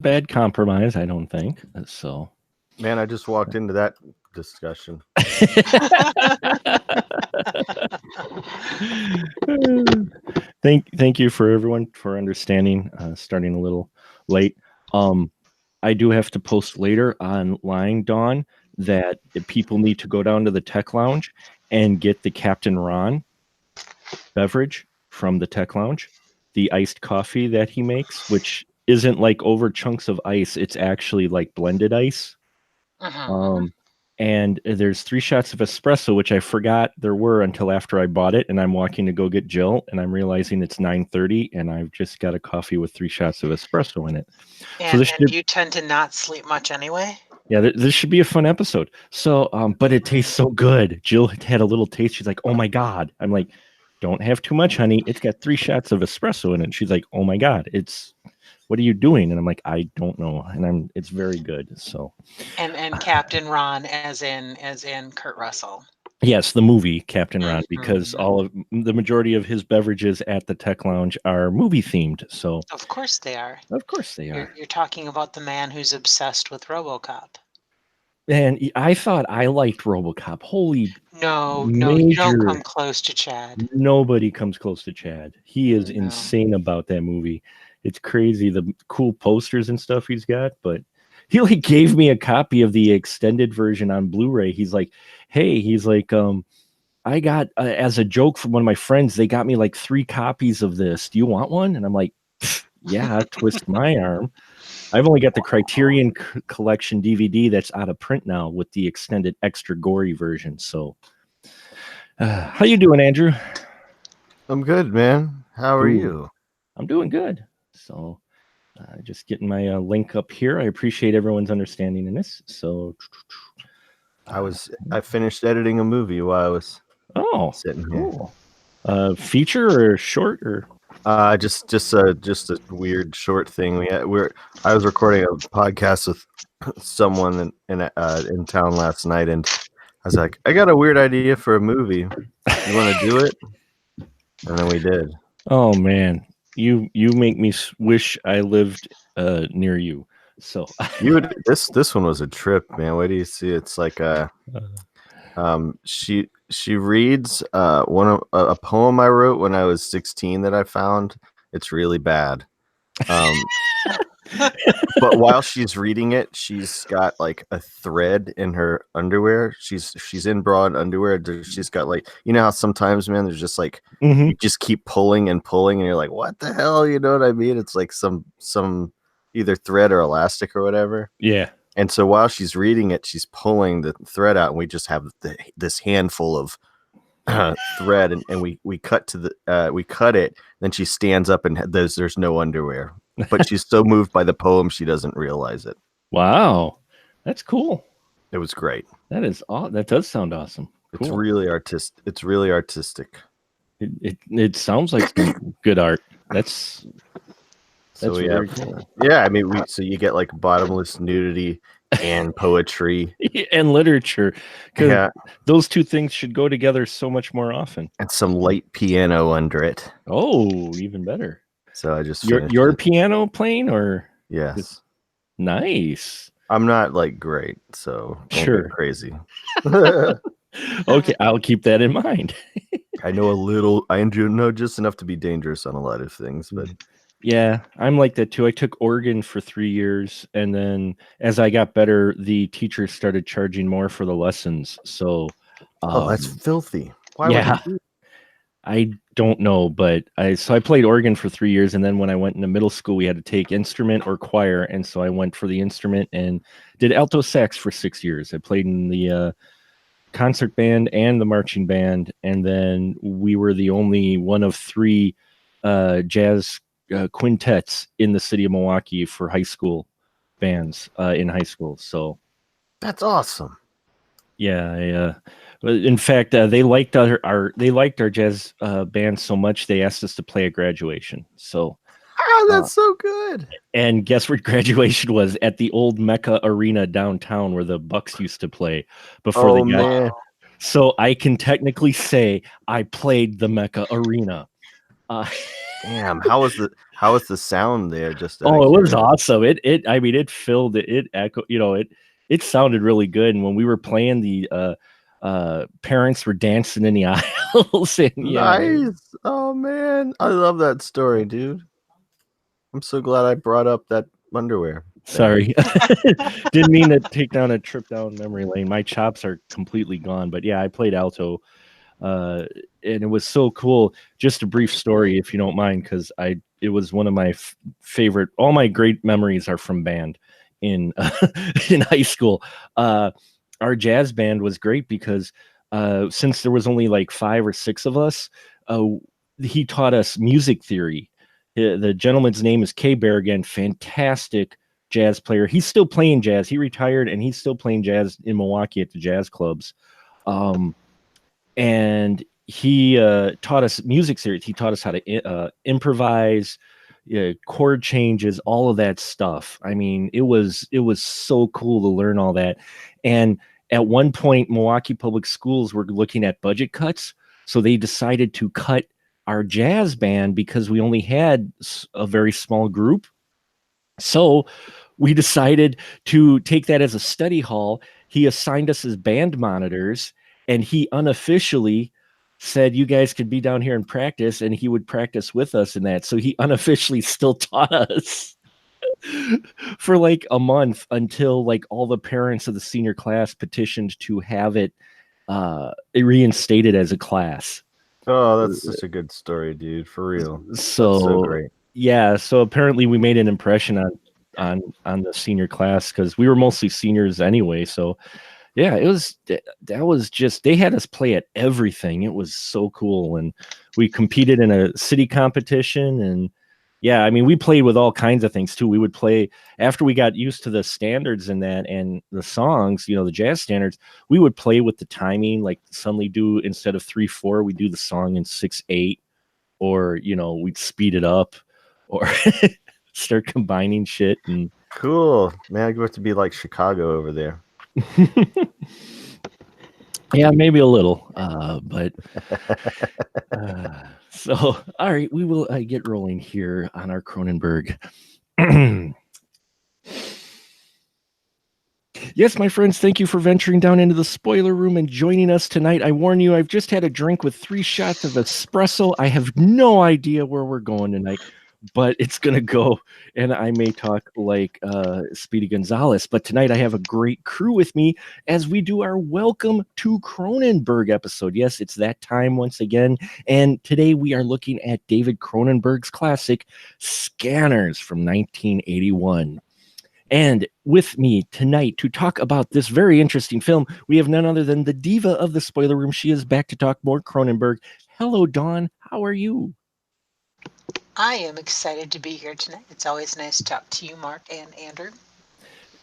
bad compromise, I don't think. So, Man, I just walked into that discussion. thank you for everyone for understanding. Starting a little late. I do have to post later online, Dawn, that people need to go down to the Tech Lounge and get the Captain Ron beverage from the Tech Lounge, the iced coffee that he makes, which isn't like over chunks of ice. It's actually like blended ice. And there's 3 shots of espresso, which I forgot there were until after I bought it. And I'm walking to go get Jill, and I'm realizing it's 9:30, and I've just got a coffee with 3 shots of espresso in it. And you tend to not sleep much anyway? Yeah, this should be a fun episode. So, but it tastes so good. Jill had a little taste. She's like, "Oh my god!" I'm like, "Don't have too much, honey. It's got 3 shots of espresso in it." She's like, "Oh my god, what are you doing?" And I'm like, "I don't know." And it's very good. So, and Captain Ron, as in Kurt Russell. Yes, the movie Captain Ron, because the majority of his beverages at the Tech Lounge are movie themed. So of course they are. Of course they are. You're talking about the man who's obsessed with RoboCop. And I thought I liked RoboCop. Holy no, you don't come close to Chad. Nobody comes close to Chad. He is insane about that movie. It's crazy, the cool posters and stuff he's got, but he like gave me a copy of the extended version on Blu-ray. He's like, "Hey," he's like, "I got as a joke from one of my friends, they got me like 3 copies of this. Do you want one?" And I'm like, "Yeah," twist my arm. I've only got the Criterion Collection DVD that's out of print now with the extended extra gory version. So, how you doing, Andrew? I'm good, man. How are you? I'm doing good. So, just getting my link up here. I appreciate everyone's understanding in this. So, I finished editing a movie while I was sitting here. Feature or short or just a weird short thing. I was recording a podcast with someone in town last night, and I was like, "I got a weird idea for a movie. You want to do it?" And then we did. Oh man, you make me wish I lived near you. So this one was a trip, man. Wait do you see? It's like she reads a poem I wrote when I was 16 that I found. It's really bad. But while she's reading it, she's got like a thread in her underwear. She's in bra and underwear. She's got like, you know how sometimes, man, there's just like you just keep pulling and pulling, and you're like, what the hell? You know what I mean? It's like some either thread or elastic or whatever. Yeah. And so while she's reading it, she's pulling the thread out, and we just have this handful of thread, and we cut to we cut it. Then she stands up, and there's no underwear, but she's so moved by the poem she doesn't realize it. Wow, that's cool. It was great. That does sound awesome. Cool. It's really artistic. It sounds like some good art. That's very cool. Yeah, I mean, so you get like bottomless nudity and poetry and literature, because those 2 things should go together so much more often. And some light piano under it. Oh, even better. So I just your piano playing, or yes, nice. I'm not like great, so sure, crazy. Okay, I'll keep that in mind. I know just enough to be dangerous on a lot of things, but. Yeah, I'm like that too. I took organ for 3 years, and then as I got better, the teachers started charging more for the lessons. So, that's filthy. Why? Yeah, I don't know, but I played organ for 3 years, and then when I went into middle school, we had to take instrument or choir, and so I went for the instrument and did alto sax for 6 years. I played in the concert band and the marching band, and then we were the only one of 3 jazz quintets in the city of Milwaukee for high school bands in high school. So that's awesome. Yeah, in fact, they liked our jazz band so much they asked us to play at graduation. So that's so good. And guess where graduation was? At the old Mecca Arena downtown where the Bucks used to play before they got. Man. So I can technically say I played the Mecca Arena. Damn, how was the sound there? Just out of Oh, it was curiosity? awesome. I mean, it filled it. It echo. It sounded really good. And when we were playing, the parents were dancing in the aisles. And yeah, Nice. Oh man, I love that story, dude. I'm so glad I brought up that underwear. sorry, didn't mean to take down a trip down memory lane. My chops are completely gone. But yeah, I played alto, and it was so cool. Just a brief story, if you don't mind, because it was one of my favorite. All my great memories are from band in in high school. Our jazz band was great because since there was only like 5 or 6 of us, he taught us music theory. The gentleman's name is Kay Berrigan, fantastic jazz player. He's still playing jazz. He retired and he's still playing jazz in Milwaukee at the jazz clubs. And he taught us music theory. He taught us how to improvise, chord changes, all of that stuff. I mean, it was so cool to learn all that. And at one point, Milwaukee Public Schools were looking at budget cuts, so they decided to cut our jazz band because we only had a very small group. So we decided to take that as a study hall. He assigned us as band monitors, and he unofficially said, you guys could be down here and practice, and he would practice with us in that. So he unofficially still taught us for like a month until like all the parents of the senior class petitioned to have it reinstated as a class. Oh, that's such a good story, dude. For real. So Great. yeah, so apparently we made an impression on the senior class because we were mostly seniors anyway. So yeah, that was just, they had us play at everything. It was so cool. And we competed in a city competition. And yeah, I mean, we played with all kinds of things too. We would play after we got used to the standards and that and the songs, the jazz standards. We would play with the timing, like suddenly do, instead of 3/4, we do the song in 6/8, or we'd speed it up, or start combining shit. And Cool, man. I get to be like Chicago over there. yeah, maybe a little, but so all right, we will get rolling here on our Cronenberg. Yes, my friends, thank you for venturing down into the spoiler room and joining us tonight. I warn you, I've just had a drink with 3 shots of espresso. I have no idea where we're going tonight, but it's going to go, and I may talk like Speedy Gonzalez. But tonight I have a great crew with me as we do our Welcome to Cronenberg episode. Yes, it's that time once again, and today we are looking at David Cronenberg's classic, Scanners from 1981. And with me tonight to talk about this very interesting film, we have none other than the diva of the spoiler room. She is back to talk more Cronenberg. Hello, Dawn. How are you? I am excited to be here tonight. It's always nice to talk to you, Mark and Andrew.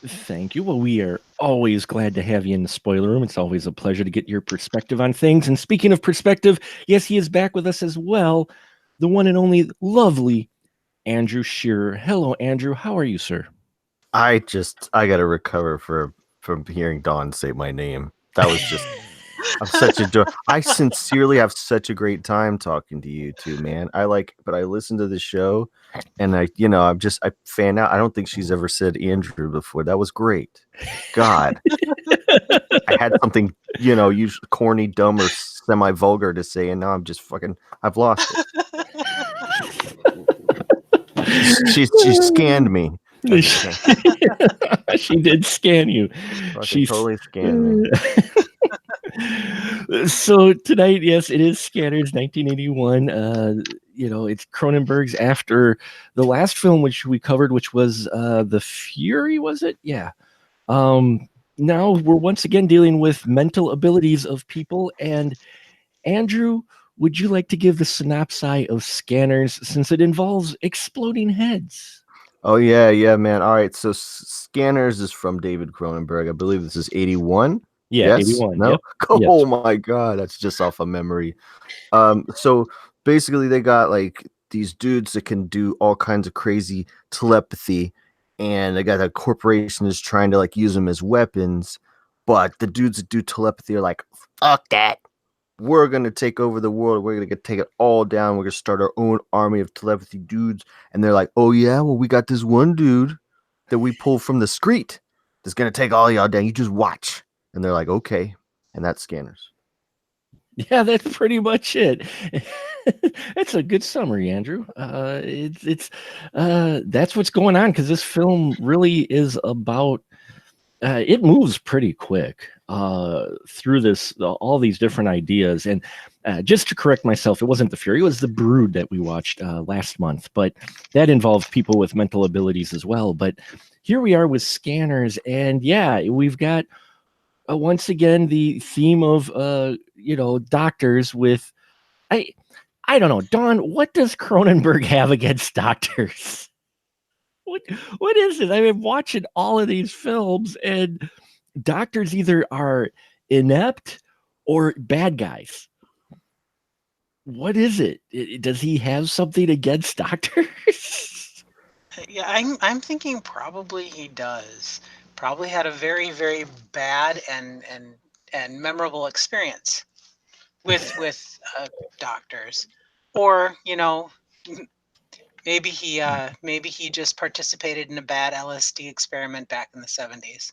Thank you. Well, we are always glad to have you in the spoiler room. It's always a pleasure to get your perspective on things. And speaking of perspective, yes, he is back with us as well. The one and only lovely Andrew Shearer. Hello, Andrew. How are you, sir? I gotta recover from hearing Dawn say my name. That was just I'm such a joy. I sincerely have such a great time talking to you two, man. But I listen to the show and I fan out. I don't think she's ever said Andrew before. That was great. God. I had something, usually corny, dumb, or semi-vulgar to say, and now I'm just I've lost it. She scanned me. She did scan you. She totally scanned me. So tonight, yes, it is Scanners 1981. It's Cronenberg's after the last film which we covered, which was The Fury, was it? Yeah. Now we're once again dealing with mental abilities of people. And Andrew, would you like to give the synopsis of Scanners, since it involves exploding heads? Oh, yeah, man. All right, so Scanners is from David Cronenberg. I believe this is 81. Yeah, yes? 81. No? Yep. Oh, yes. my God. That's just off of memory. So basically they got like these dudes that can do all kinds of crazy telepathy, and they got a corporation is trying to like use them as weapons, but the dudes that do telepathy are like, fuck that. we're gonna take over the world. We're gonna take it all down. We're gonna start our own army of telepathy dudes. And they're like, oh yeah, well we got this one dude that we pull from the street that's gonna take all y'all down. You just watch. And they're like, okay. And that's Scanners. Yeah, that's pretty much it. That's a good summary, Andrew. It's that's what's going on, because this film really is about. It moves pretty quick through all these different ideas. And just to correct myself, it wasn't The Fury, it was The Brood that we watched last month. But that involved people with mental abilities as well. But here we are with Scanners, and yeah, we've got once again the theme of doctors with I don't know, Don, what does Cronenberg have against doctors? What is it? I mean, watching all of these films, and doctors either are inept or bad guys. What is it? Does he have something against doctors? Yeah, I'm thinking probably he does. Probably had a very, very bad and memorable experience with doctors, or maybe he just participated in a bad LSD experiment back in the 70s.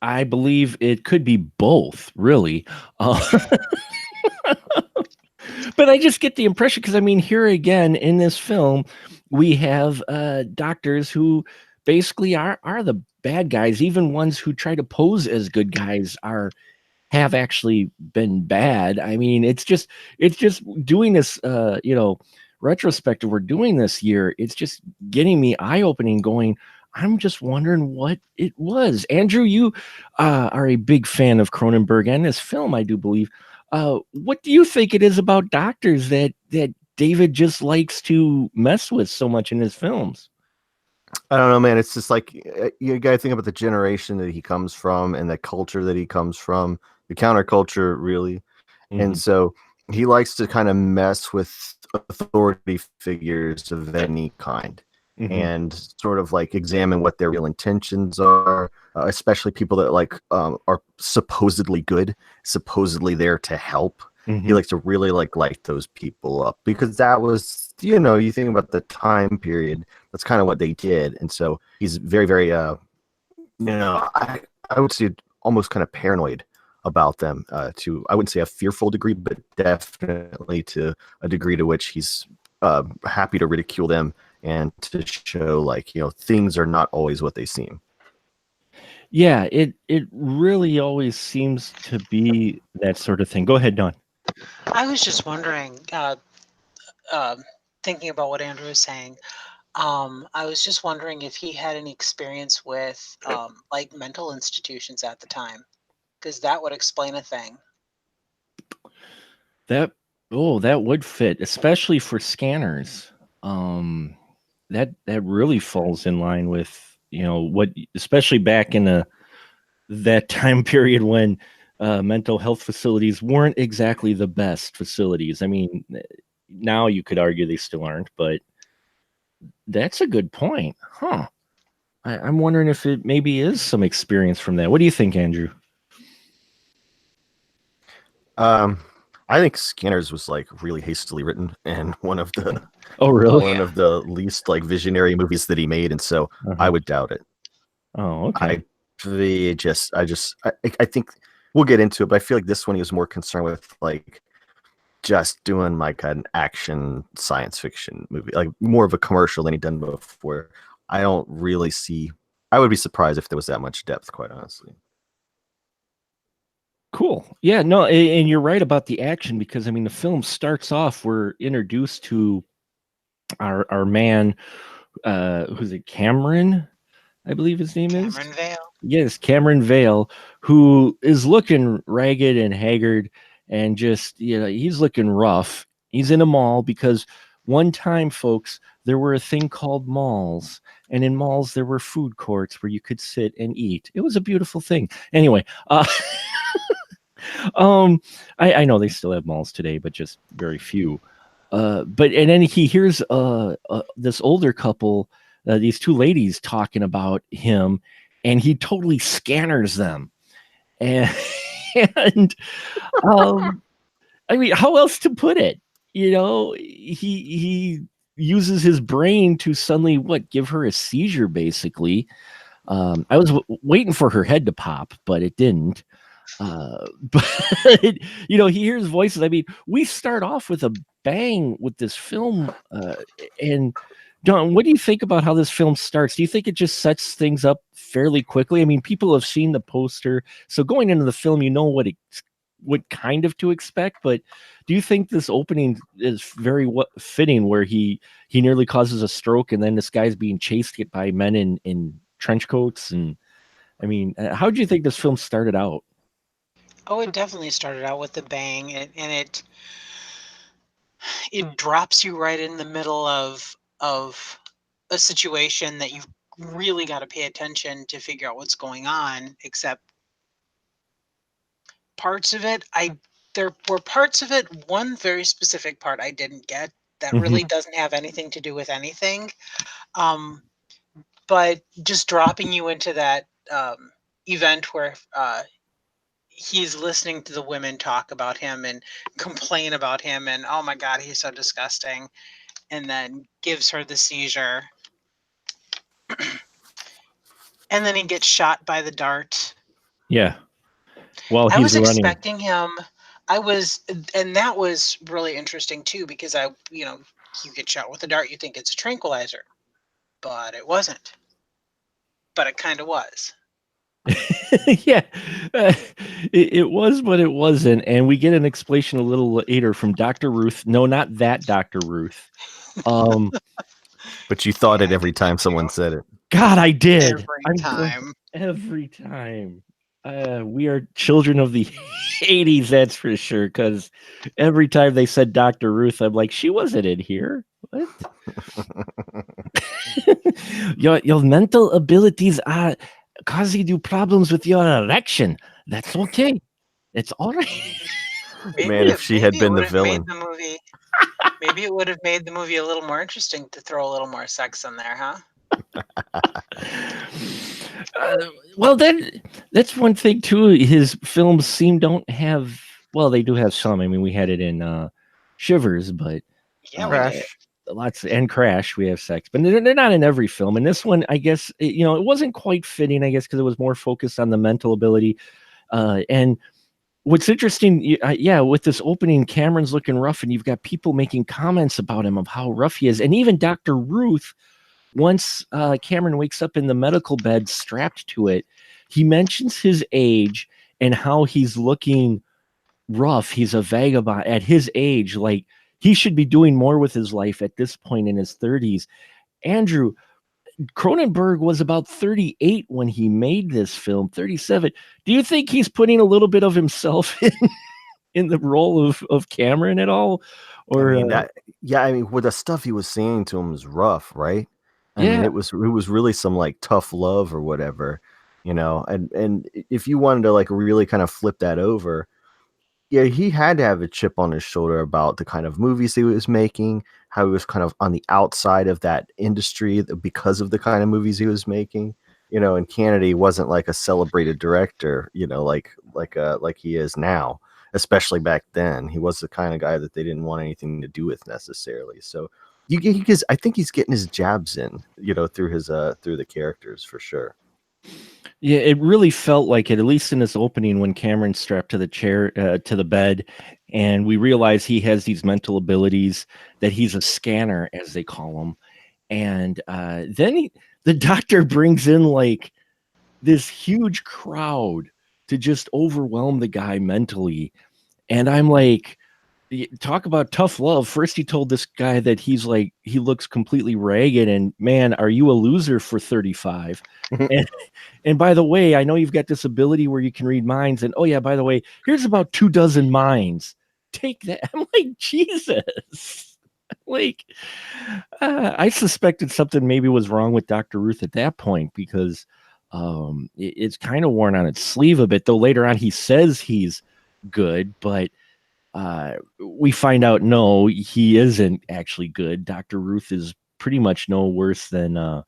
I believe it could be both, really. But I just get the impression, because I mean, here again in this film, we have doctors who basically are the bad guys. Even ones who try to pose as good guys have actually been bad. I mean, it's just doing this, retrospective we're doing this year. It's just getting me eye-opening, going, I'm just wondering what it was. Andrew, you are a big fan of Cronenberg and this film, I do believe. What do you think it is about doctors that David just likes to mess with so much in his films? I don't know, man. It's just like you got to think about the generation that he comes from and the culture that he comes from, the counterculture, really. Mm-hmm. And so he likes to kind of mess with authority figures of any kind. Mm-hmm. And sort of like examine what their real intentions are, especially people that are supposedly good, supposedly there to help. Mm-hmm. He likes to really light those people up, because that was, you think about the time period, that's kind of what they did. And so he's very, very, I would say almost kind of paranoid about them, to, I wouldn't say a fearful degree, but definitely to a degree to which he's happy to ridicule them and to show things are not always what they seem. Yeah, it really always seems to be that sort of thing. Go ahead, Don. I was just wondering, thinking about what Andrew was saying, I was just wondering if he had any experience with mental institutions at the time, because that would explain a thing. That would fit, especially for Scanners. That really falls in line with what, especially back in that time period when mental health facilities weren't exactly the best facilities. I mean, now you could argue they still aren't, but that's a good point, huh? I'm wondering if it maybe is some experience from that. What do you think, Andrew? I think Scanners was really hastily written and one of the one of the least visionary movies that he made, and so I would doubt it. Oh, okay. I think we'll get into it, but I feel like this one he was more concerned with just doing an action science fiction movie, more of a commercial than he'd done before. I don't really see. I would be surprised if there was that much depth, quite honestly. Cool. Yeah, no, and you're right about the action, because I mean, the film starts off, we're introduced to our man, who's it, Cameron, I believe his name is? Cameron Vale. Yes, Cameron Vale, who is looking ragged and haggard, and just, he's looking rough. He's in a mall, because one time, folks, there were a thing called malls, and in malls there were food courts where you could sit and eat. It was a beautiful thing. Anyway, I know they still have malls today, but just very few. And then he hears this older couple, these two ladies talking about him, and he totally scanners them. And I mean, how else to put it? You know, he uses his brain to suddenly give her a seizure, basically. I was waiting for her head to pop, but it didn't. But he hears voices. I mean, we start off with a bang with this film, and Don, what do you think about how this film starts? Do you think it just sets things up fairly quickly? I mean, people have seen the poster, so going into the film, you know what kind of to expect. But do you think this opening is very fitting, where he nearly causes a stroke, and then this guy's being chased by men in trench coats? And I mean, how do you think this film started out? Oh, it definitely started out with a bang, and it drops you right in the middle of a situation that you've really got to pay attention to figure out what's going on. Except parts of it, there were parts of it. One very specific part I didn't get that really doesn't have anything to do with anything. But just dropping you into that event where he's listening to the women talk about him and complain about him, and oh my God, he's so disgusting, and then gives her the seizure. And then he gets shot by the dart. Yeah. Well, I was running. expecting him. And that was really interesting too, because you get shot with a dart, you think it's a tranquilizer, but it wasn't. But it kind of was. Yeah, it was, but it wasn't. And we get an explanation a little later from Dr. Ruth. No, not that Dr. Ruth. But you thought it every time someone said it. God, I did. Every time. We are children of the 80s, that's for sure. Because every time they said Dr. Ruth, I'm like, she wasn't in here. What? Your mental abilities are causing you problems with your erection. That's okay. It's all right. Man, if she had been the villain. Maybe it would have made the movie a little more interesting to throw a little more sex in there, huh? Well, then that's one thing too. His films don't have. Well, they do have some. I mean, we had it in Shivers, but Crash. Lots and Crash. We have sex, but they're not in every film. And this one, I guess, it wasn't quite fitting. I guess because it was more focused on the mental ability. And what's interesting, with this opening, Cameron's looking rough, and you've got people making comments about him of how rough he is, and even Dr. Ruth. Once Cameron wakes up in the medical bed strapped to it, he mentions his age and how he's looking rough. He's a vagabond at his age. Like, he should be doing more with his life at this point in his 30s. Andrew, Cronenberg was about 38 when he made this film, 37. Do you think he's putting a little bit of himself in the role of Cameron at all? Or I mean, with the stuff he was saying to him was rough, right? I mean, it was really some like tough love or whatever, and if you wanted to like really kind of flip that over, he had to have a chip on his shoulder about the kind of movies he was making, how he was kind of on the outside of that industry because of the kind of movies he was making, and Kennedy wasn't like a celebrated director, like he is now, especially back then. He was the kind of guy that they didn't want anything to do with necessarily. So I think he's getting his jabs in, through his through the characters for sure. Yeah, it really felt like it, at least in this opening, when Cameron's strapped to the chair, to the bed, and we realize he has these mental abilities, that he's a scanner, as they call him. And then the doctor brings in like this huge crowd to just overwhelm the guy mentally. And I'm like, talk about tough love. First, he told this guy that he looks completely ragged, and man, are you a loser for 35? and by the way, I know you've got this ability where you can read minds, and oh yeah, by the way, here's about 24 minds. Take that. I'm like, Jesus. Like, I suspected something maybe was wrong with Dr. Ruth at that point, because it's kind of worn on its sleeve a bit, though later on he says he's good, but we find out no, he isn't actually good. Dr. Ruth is pretty much no worse than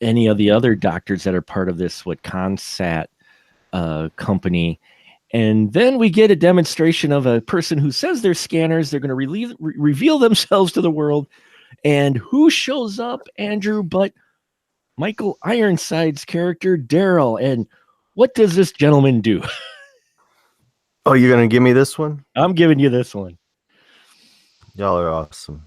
any of the other doctors that are part of this Consat company. And then we get a demonstration of a person who says they're scanners. They're going to reveal themselves to the world. And who shows up, Andrew, but Michael Ironside's character, Daryl. And what does this gentleman do? Oh, you're going to give me this one? I'm giving you this one. Y'all are awesome.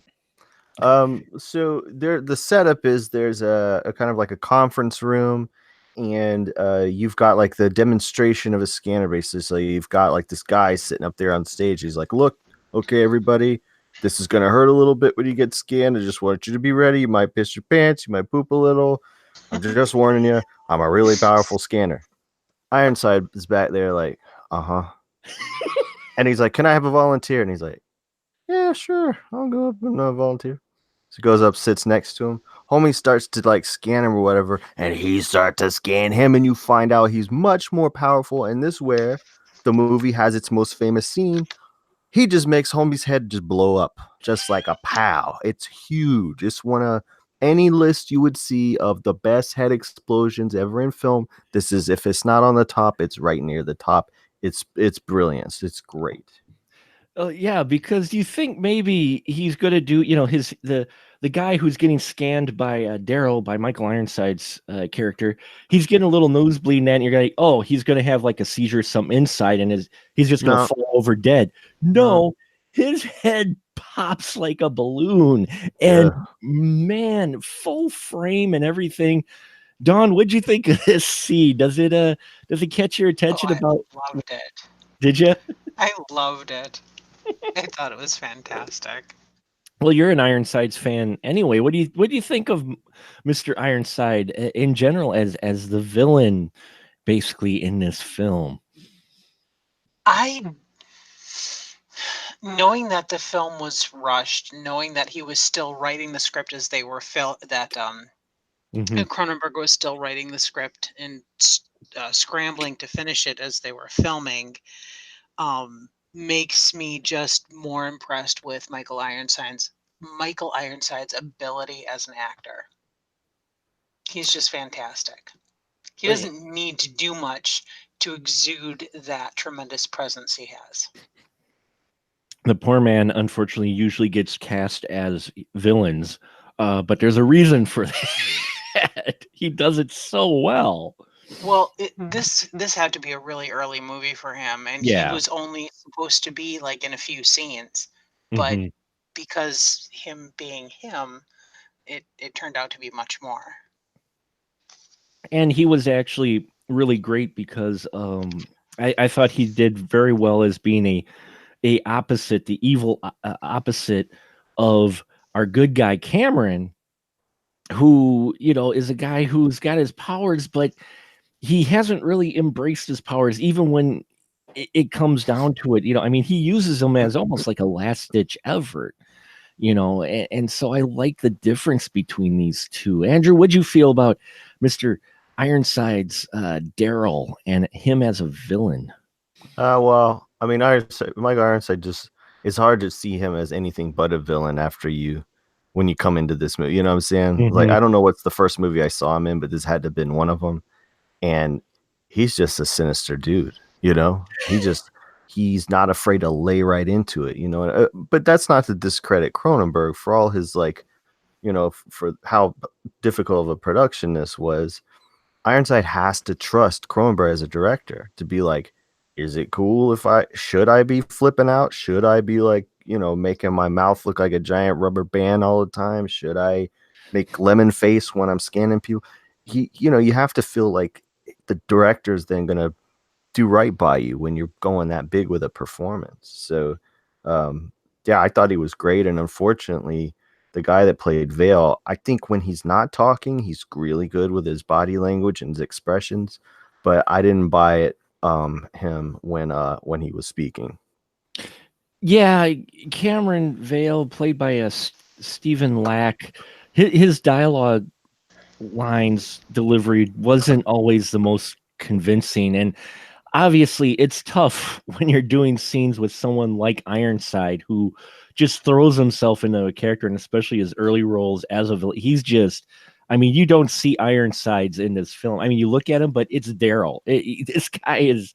So the setup is there's a kind of like a conference room, and you've got like the demonstration of a scanner basically. So you've got like this guy sitting up there on stage. He's like, look, okay, everybody, this is gonna hurt a little bit when you get scanned. I just want you to be ready. You might piss your pants, you might poop a little. I'm just warning you, I'm a really powerful scanner. Ironside is back there like, uh-huh. And he's like, can I have a volunteer? And he's like, yeah, sure, I'll go up and volunteer. So he goes up, sits next to him. Homie starts to like scan him or whatever, and he starts to scan him, and you find out he's much more powerful. And this where the movie has its most famous scene. He just makes homie's head just blow up, just like a pow. It's huge. It's one of any list you would see of the best head explosions ever in film. This is, if it's not on the top, it's right near the top. It's brilliant. It's great. Yeah, because you think maybe he's going to do, the guy who's getting scanned by Daryl, by Michael Ironside's character, he's getting a little nosebleed, and you're going, oh, he's going to have like a seizure, something inside, and he's just going to fall over dead. No, his head pops like a balloon, and man, full frame and everything. Don, what'd you think of this scene? Does it catch your attention? I loved it. Did you? I loved it. I thought it was fantastic. Well, you're an Ironsides fan anyway. What do you think of Mr. Ironside in general as the villain, basically, in this film? Knowing that the film was rushed, knowing that he was still writing the script as they were Cronenberg was still writing the script and scrambling to finish it as they were filming, makes me just more impressed with Michael Ironside's ability as an actor. He's just fantastic. He doesn't need to do much to exude that tremendous presence he has. The poor man, unfortunately, usually gets cast as villains, but there's a reason for that. He does it so well. Well, this had to be a really early movie for him, and he was only supposed to be like in a few scenes, but because him being him, it turned out to be much more. And he was actually really great because I thought he did very well as being a opposite, the evil opposite of our good guy Cameron, who is a guy who's got his powers, but he hasn't really embraced his powers, even when it comes down to it. He uses them as almost like a last-ditch effort, and so I like the difference between these two. Andrew, what'd you feel about Mr. Ironside's Daryl and him as a villain? Well, Michael Ironside just, it's hard to see him as anything but a villain when you come into this movie. You know what I'm saying? Like, I don't know what's the first movie I saw him in, but this had to have been one of them. And he's just a sinister dude, he's not afraid to lay right into it, but that's not to discredit Cronenberg for all his, for how difficult of a production this was. Ironside has to trust Cronenberg as a director to be like, is it cool should I be flipping out? Should I be like, making my mouth look like a giant rubber band all the time? Should I make lemon face when I'm scanning people? You have to feel like the director's then going to do right by you when you're going that big with a performance. So, I thought he was great. And unfortunately, the guy that played Vale, I think when he's not talking, he's really good with his body language and his expressions, but I didn't buy it, him when he was speaking. Yeah, Cameron Vale, played by Stephen Lack, his dialogue lines delivery wasn't always the most convincing, and obviously it's tough when you're doing scenes with someone like Ironside, who just throws himself into a character, and especially his early roles as a villain. He's just, you don't see Ironsides in this film. You look at him, but it's Daryl. This guy is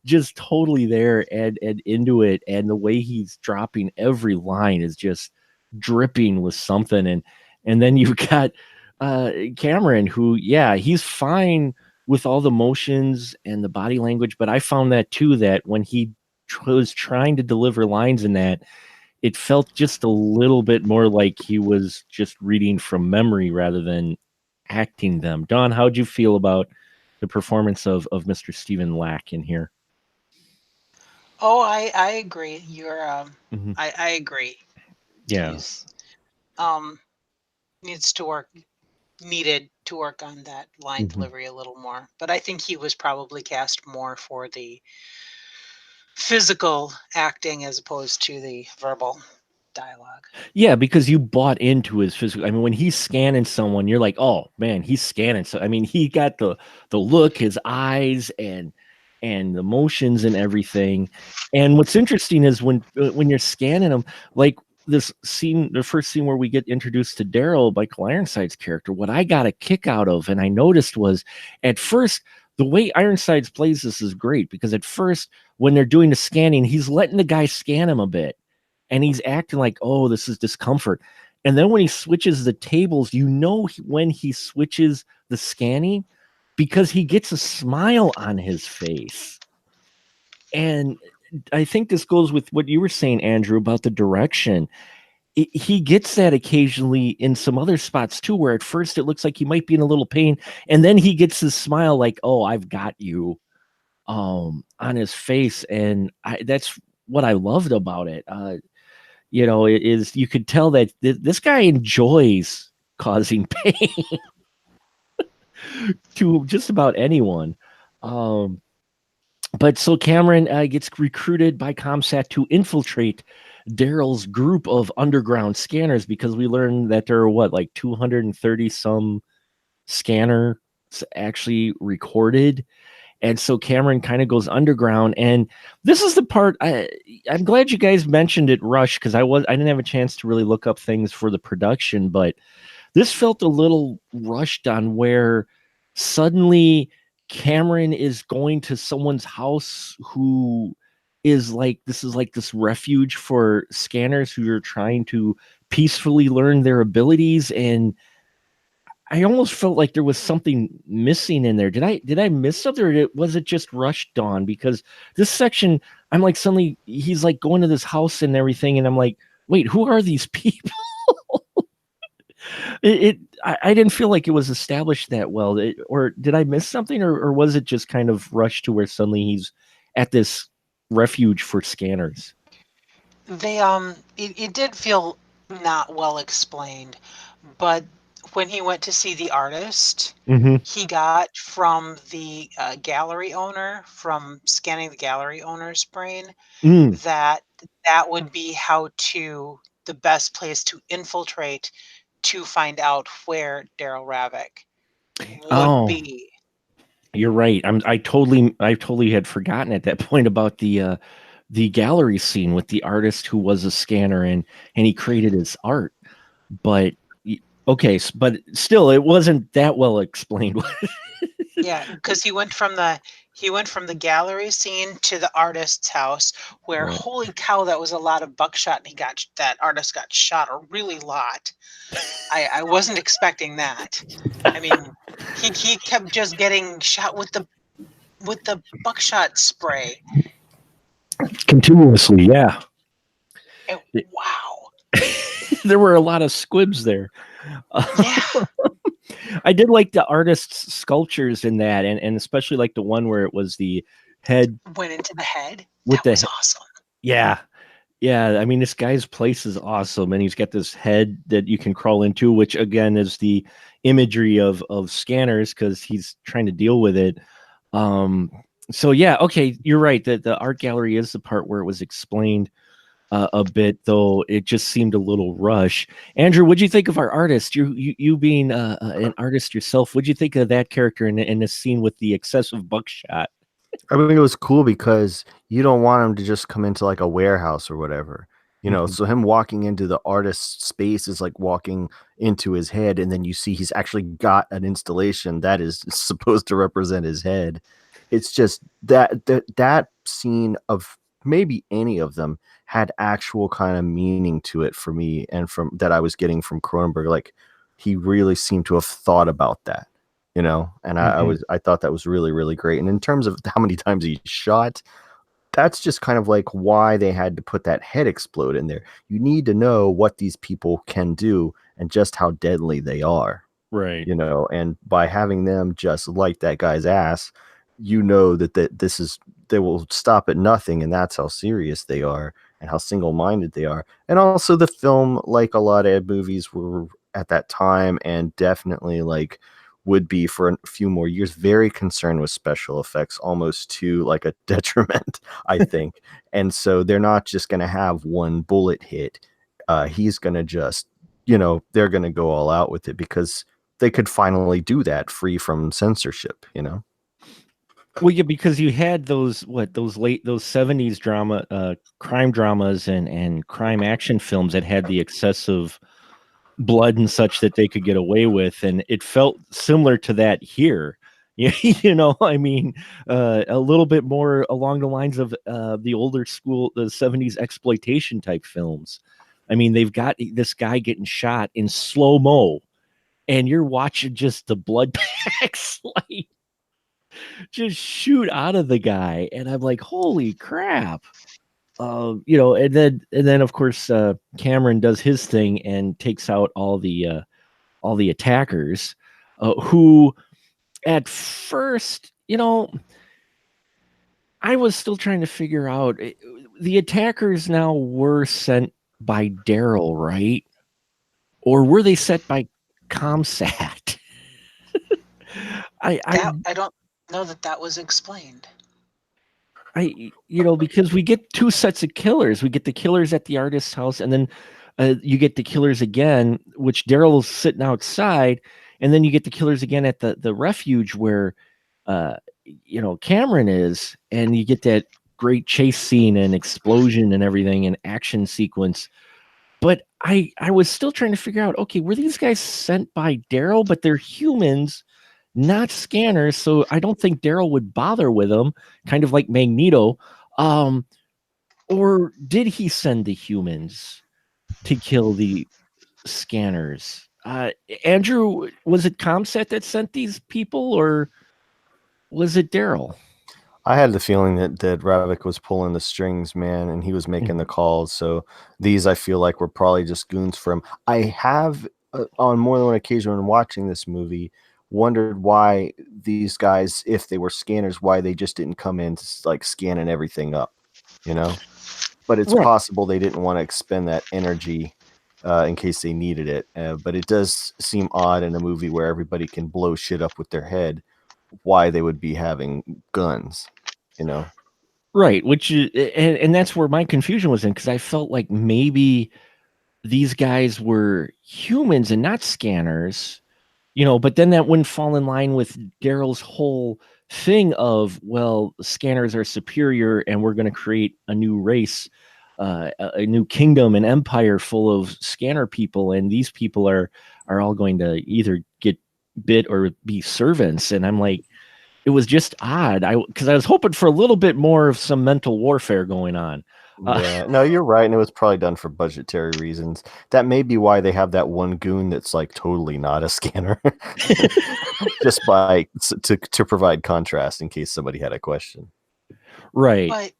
just totally there and into it. And the way he's dropping every line is just dripping with something. And then you've got Cameron, who, yeah, he's fine with all the motions and the body language, but I found that too, that when he was trying to deliver lines in that, it felt just a little bit more like he was just reading from memory rather than acting them. Don, how'd you feel about the performance of Mr. Stephen Lack in here? Oh, I agree. You're I agree. Yeah. He's needed to work on that line delivery a little more. But I think he was probably cast more for the physical acting as opposed to the verbal dialogue. Yeah, because you bought into his physical. I mean, when he's scanning someone, you're like, oh man, he's scanning. So I mean, he got the look, his eyes, and the motions and everything. And what's interesting is when you're scanning him, like this scene, the first scene where we get introduced to Daryl, Michael Ironside's character, what I got a kick out of, and I noticed, was at first the way Ironsides plays this is great, because at first when they're doing the scanning, he's letting the guy scan him a bit. And he's acting like, oh, this is discomfort. And then when he switches the tables, when he switches the scanning, because he gets a smile on his face. And I think this goes with what you were saying, Andrew, about the direction. He gets that occasionally in some other spots too, where at first it looks like he might be in a little pain. And then he gets this smile like, oh, I've got you, on his face. And that's what I loved about it. It is, you could tell that this guy enjoys causing pain to just about anyone. But so Cameron gets recruited by ComSat to infiltrate Daryl's group of underground scanners, because we learned that there are like 230 some scanners actually recorded. And so Cameron kind of goes underground, and this is the part I'm glad you guys mentioned it, Rush, because I didn't have a chance to really look up things for the production, but this felt a little rushed on where suddenly Cameron is going to someone's house who is like, this is like this refuge for scanners who are trying to peacefully learn their abilities, and I almost felt like there was something missing in there. Did I miss something, or was it just rushed on? Because this section, I'm like, suddenly he's like going to this house and everything, and I'm like, wait, who are these people? I didn't feel like it was established that well. Or did I miss something, or was it just kind of rushed to where suddenly he's at this refuge for scanners? It did feel not well explained, but when he went to see the artist, he got from the gallery owner, from scanning the gallery owner's brain, that would be the best place to infiltrate to find out where Daryl Ravik would be. You're right. I totally had forgotten at that point about the gallery scene with the artist who was a scanner, and he created his art. But okay, but still, it wasn't that well explained. Yeah, because he went from the gallery scene to the artist's house, where holy cow, that was a lot of buckshot, and that artist got shot a really lot. I wasn't expecting that. I mean, he kept just getting shot with the buckshot spray continuously. Yeah. And, wow. There were a lot of squibs there. Yeah. I did like the artist's sculptures in that, and especially like the one where it was the head went into the head. That was awesome. Yeah. I mean, this guy's place is awesome, and he's got this head that you can crawl into, which again is the imagery of scanners, because he's trying to deal with it. So yeah, okay, you're right. That the art gallery is the part where it was explained a bit, though it just seemed a little rush. Andrew, what'd you think of our artist? You being an artist yourself, what'd you think of that character in this scene with the excessive buckshot? I mean, it was cool because you don't want him to just come into like a warehouse or whatever, so him walking into the artist's space is like walking into his head, and then you see he's actually got an installation that is supposed to represent his head. it's just that scene of maybe any of them had actual kind of meaning to it for me, and from that I was getting from Cronenberg. Like, he really seemed to have thought about that, you know. And I thought that was really, really great. And in terms of how many times he shot, that's just kind of like why they had to put that head explode in there. You need to know what these people can do and just how deadly they are, Right. you know. And by having them just light that guy's ass, you know that this is, they will stop at nothing, and that's how serious they are and how single-minded they are. And also the film, like a lot of movies were at that time, and definitely like would be for a few more years, very concerned with special effects, almost to like a detriment, I think. And so they're not just going to have one bullet hit. He's going to just, you know, they're going to go all out with it because they could finally do that free from censorship, you know? Well, yeah, because you had those 70s drama, crime dramas and crime action films that had the excessive blood and such that they could get away with, and it felt similar to that here. You know, I mean, a little bit more along the lines of the older school, the 70s exploitation type films. I mean, they've got this guy getting shot in slow mo, and you're watching just the blood packs like just shoot out of the guy, and I'm like, holy crap. You know, and then of course Cameron does his thing and takes out all the attackers, who at first, you know, I was still trying to figure out, the attackers now were sent by Daryl, right? Or were they sent by ComSat? I don't know that was explained. You know, because we get two sets of killers. We get the killers at the artist's house, and then you get the killers again, which Daryl's sitting outside, and then you get the killers again at the refuge where, you know, Cameron is, and you get that great chase scene and explosion and everything and action sequence. But I was still trying to figure out, okay, were these guys sent by Daryl, but they're humans, not scanners, so I don't think Daryl would bother with them, kind of like Magneto. Or did he send the humans to kill the scanners? Andrew, was it ComSat that sent these people, or was it Daryl? I had the feeling that Ravik was pulling the strings, man, and he was making the calls. So these, I feel like, were probably just goons for him. I have, on more than one occasion when watching this movie, wondered why these guys, if they were scanners, why they just didn't come in like scanning everything up, you know? But it's possible they didn't want to expend that energy in case they needed it. But it does seem odd in a movie where everybody can blow shit up with their head, why they would be having guns, you know? Right, which is, and that's where my confusion was in, because I felt like maybe these guys were humans and not scanners, you know, but then that wouldn't fall in line with Daryl's whole thing of, well, scanners are superior and we're going to create a new race, a new kingdom, an empire full of scanner people, and these people are all going to either get bit or be servants. And I'm like, it was just odd, because I was hoping for a little bit more of some mental warfare going on. Yeah, no, you're right, and it was probably done for budgetary reasons. That may be why they have that one goon that's like totally not a scanner, just to provide contrast in case somebody had a question. Right. But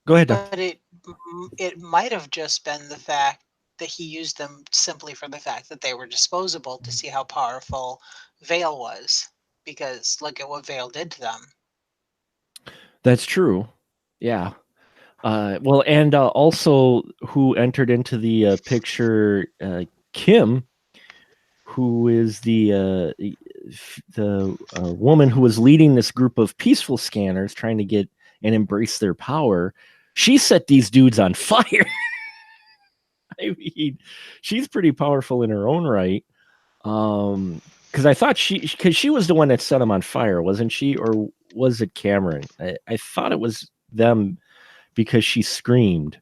go ahead. But it might have just been the fact that he used them simply for the fact that they were disposable, to see how powerful Vale was, because look at what Vale did to them. That's true. Yeah. Well, and also who entered into the picture, Kim, who is the woman who was leading this group of peaceful scanners trying to get and embrace their power. She set these dudes on fire. I mean, she's pretty powerful in her own right. Because I thought she was the one that set them on fire, wasn't she? Or was it Cameron? I thought it was them, because she screamed,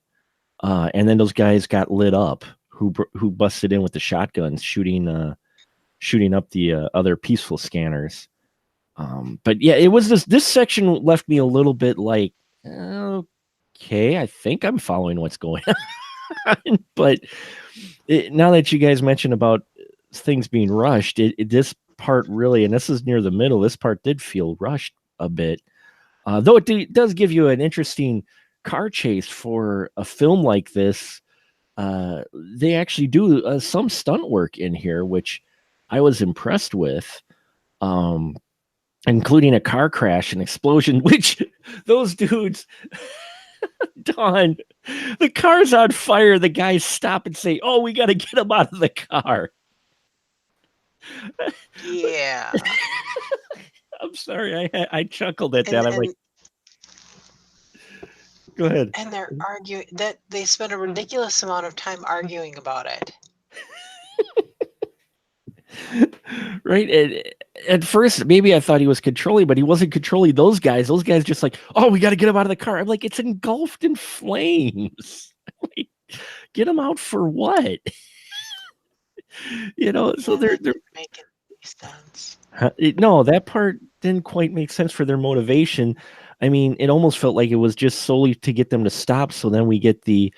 and then those guys got lit up who busted in with the shotguns, shooting up the other peaceful scanners. But yeah, it was this section left me a little bit like, okay, I think I'm following what's going on. But now that you guys mentioned about things being rushed, this part really, and this is near the middle, this part did feel rushed a bit. Though it does give you an interesting car chase for a film like this. They actually do some stunt work in here, which I was impressed with, including a car crash and explosion, which those dudes, Don, the car's on fire. The guys stop and say, "Oh, we got to get him out of the car." Yeah. I'm sorry. I chuckled at that. I'm like, go ahead. And they're arguing that they spend a ridiculous amount of time arguing about it. Right. At first, maybe I thought he was controlling, but he wasn't controlling those guys. Those guys just like, oh, we got to get him out of the car. I'm like, it's engulfed in flames. Like, get him out for what? So they're making sense. No, that part didn't quite make sense for their motivation. I mean, it almost felt like it was just solely to get them to stop. So then we get the,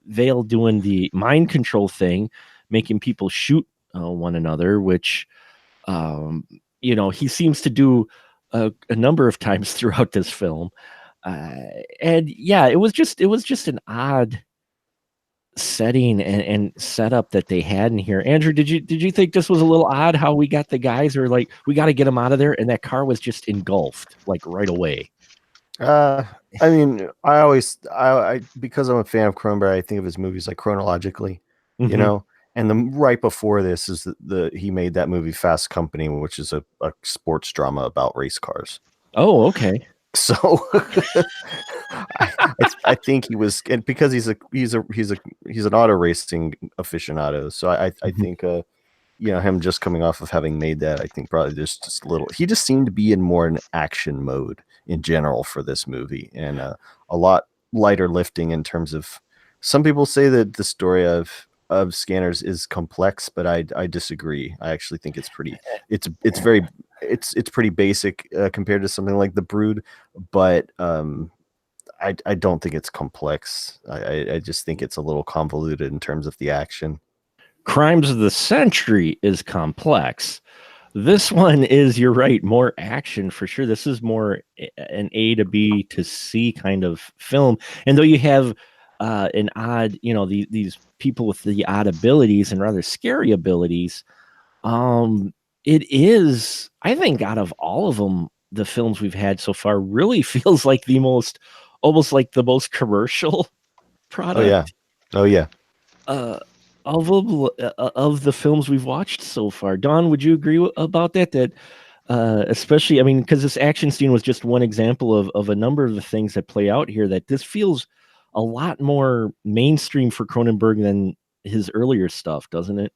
Vale doing the mind control thing, making people shoot one another, which, he seems to do a number of times throughout this film. And yeah, it was just an odd setting and setup that they had in here. Andrew, did you think this was a little odd how we got the guys, or like we got to get them out of there, and that car was just engulfed like right away? I mean, I because I'm a fan of Cronenberg, I think of his movies like chronologically, and right before this is he made that movie Fast Company, which is a sports drama about race cars. Oh, okay. So I think he was, and because he's an auto racing aficionado. So I think him just coming off of having made that, I think probably just a little. He just seemed to be in more an action mode in general for this movie, and a lot lighter lifting in terms of. Some people say that the story of Scanners is complex, but I disagree. I actually think it's pretty. It's pretty basic compared to something like The Brood, but I don't think it's complex. I just think it's a little convoluted in terms of the action. Crimes of the Century is complex. This one is, you're right, more action for sure. This is more an A to B to C kind of film. And though you have an odd, these people with the odd abilities and rather scary abilities, it is, I think, out of all of them, the films we've had so far really feels like almost like the most commercial product. Oh yeah. Of the films we've watched so far. Don, would you agree about that? That especially, I mean, because this action scene was just one example of a number of the things that play out here, that this feels a lot more mainstream for Cronenberg than his earlier stuff, doesn't it?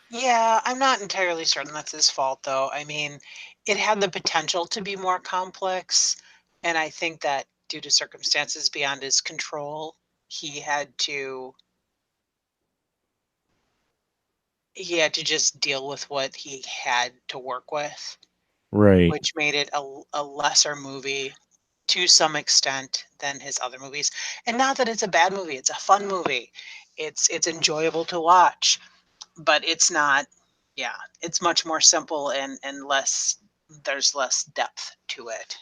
Yeah, I'm not entirely certain that's his fault, though. I mean, it had the potential to be more complex, and I think that due to circumstances beyond his control, he had to just deal with what he had to work with, right? Which made it a lesser movie to some extent than his other movies. And not that it's a bad movie; it's a fun movie. It's enjoyable to watch, but it's not. Yeah, it's much more simple and less. There's less depth to it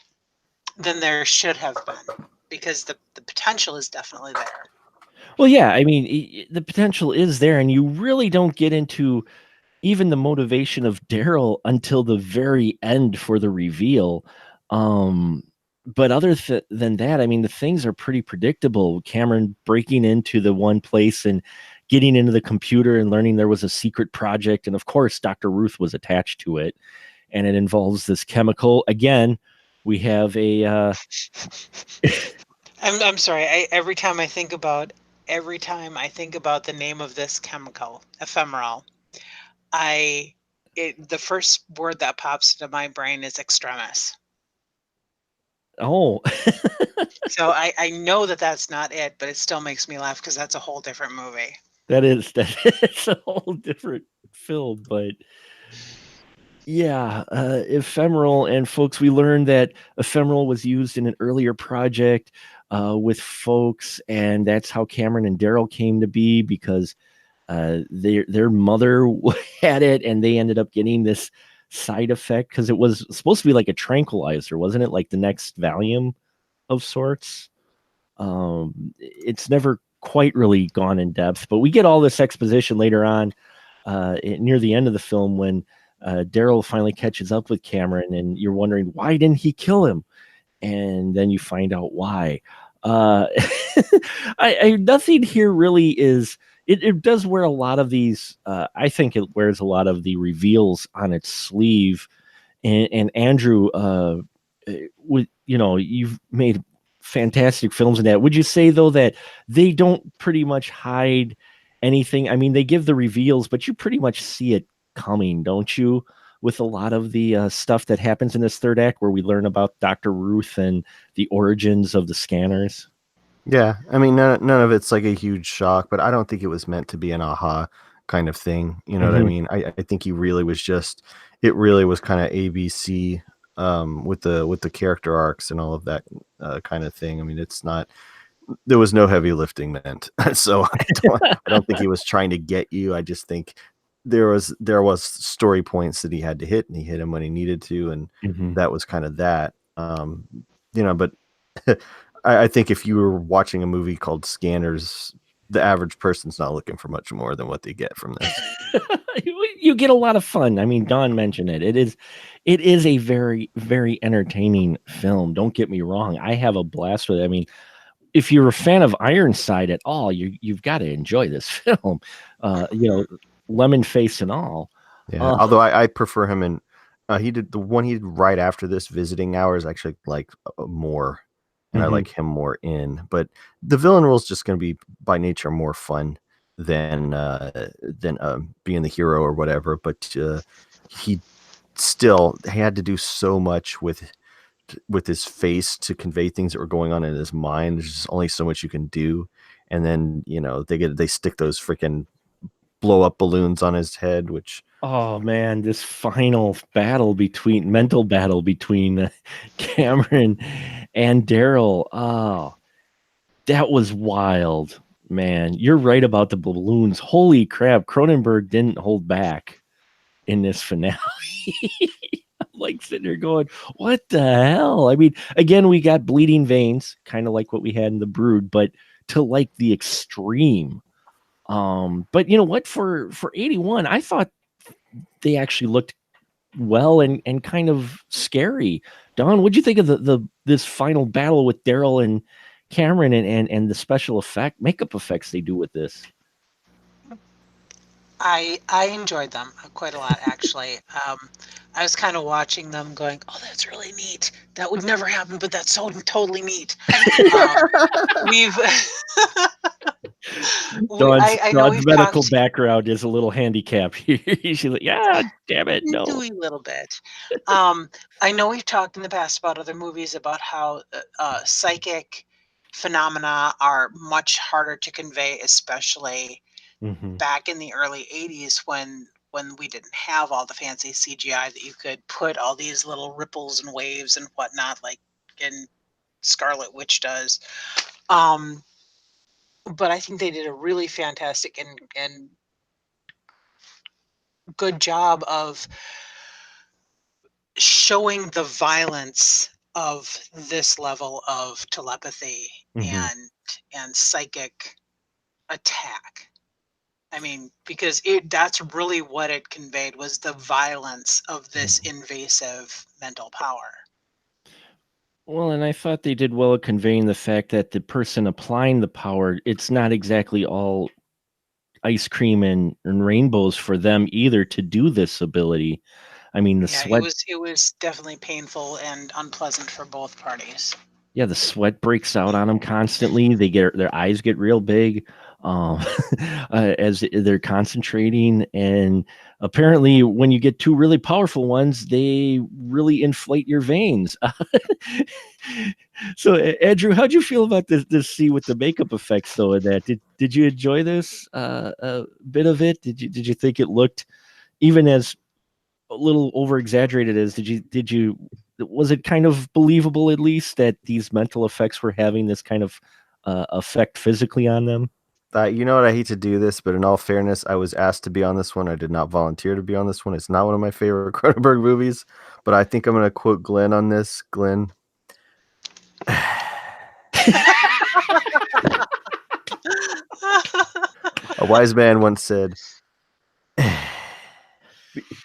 than there should have been, because the potential is definitely there. Well, yeah, I mean, the potential is there, and you really don't get into even the motivation of Daryl until the very end for the reveal. But other than that, I mean, the things are pretty predictable. Cameron breaking into the one place and getting into the computer and learning there was a secret project, and of course, Dr. Ruth was attached to it, and it involves this chemical. Again, we have a. I'm sorry. Every time I think about the name of this chemical, ephemeral, the first word that pops into my brain is extremis. Oh. So I know that that's not it, but it still makes me laugh because that's a whole different movie. That is a whole different film, but Yeah, ephemeral. And folks, we learned that ephemeral was used in an earlier project with folks, and that's how Cameron and Daryl came to be because their mother had it, and they ended up getting this side effect because it was supposed to be like a tranquilizer, wasn't it? Like the next Valium of sorts. It's never quite really gone in depth, but we get all this exposition later on near the end of the film when Daryl finally catches up with Cameron, and you're wondering why didn't he kill him, and then you find out why. Uh, nothing here really is. It does wear a lot of these. I think it wears a lot of the reveals on its sleeve. And Andrew, would you've made fantastic films in that. Would you say though that they don't pretty much hide anything? I mean, they give the reveals, but you pretty much see it coming, don't you? With a lot of the stuff that happens in this third act, where we learn about Dr. Ruth and the origins of the scanners. Yeah, I mean, none of it's like a huge shock, but I don't think it was meant to be an aha kind of thing. You know what I mean? I think he really was just, it really was kind of ABC with the character arcs and all of that kind of thing. I mean, it's not, there was no heavy lifting meant. So I don't think he was trying to get you. I just think there was story points that he had to hit, and he hit them when he needed to, and that was kind of that. But I think if you were watching a movie called Scanners, the average person's not looking for much more than what they get from this. You get a lot of fun. I mean, Don mentioned it. It is a very, very entertaining film. Don't get me wrong. I have a blast with it. I mean, if you're a fan of Ironside at all, you've got to enjoy this film. Lemon face and all. Yeah. Although I prefer him in. He did the one he did right after this, Visiting Hours, actually like more. And I like him more in, but the villain role is just going to be by nature more fun than being the hero or whatever. But he still had to do so much with his face to convey things that were going on in his mind. There's just only so much you can do, and then they stick those freaking blow up balloons on his head, which. Oh man, this final mental battle between Cameron and Daryl. Oh, that was wild, man. You're right about the balloons. Holy crap, Cronenberg didn't hold back in this finale. I'm like sitting there going, what the hell? I mean, again, we got bleeding veins, kind of like what we had in The Brood, but to like the extreme. But you know what? For 81, I thought they actually looked well and kind of scary. Don, what'd you think of this final battle with Daryl and Cameron and the special makeup effects they do with this? I enjoyed them quite a lot, actually. I was kind of watching them going, oh, that's really neat. That would never happen, but that's so totally neat. We've Don's medical background is a little handicapped. She's like, yeah, damn it, no. A little bit. I know we've talked in the past about other movies about how psychic phenomena are much harder to convey, especially back in the early 80s when we didn't have all the fancy CGI that you could put all these little ripples and waves and whatnot, like in Scarlet Witch does. But I think they did a really fantastic and good job of showing the violence of this level of telepathy and psychic attack. I mean, because that's really what it conveyed, was the violence of this invasive mental power. Well, and I thought they did well at conveying the fact that the person applying the power, it's not exactly all ice cream and rainbows for them either to do this ability. I mean, the sweat. It was definitely painful and unpleasant for both parties. Yeah, the sweat breaks out on them constantly. Their eyes get real big as they're concentrating, and apparently, when you get two really powerful ones, they really inflate your veins. So, Andrew, how'd you feel about this scene with the makeup effects, though? In that, did you enjoy this bit of it? Did you think it looked even as little over exaggerated as did you was it kind of believable at least that these mental effects were having this kind of effect physically on them? You know what? I hate to do this, but in all fairness, I was asked to be on this one. I did not volunteer to be on this one. It's not one of my favorite Cronenberg movies, but I think I'm going to quote Glenn on this. Glenn. A wise man once said,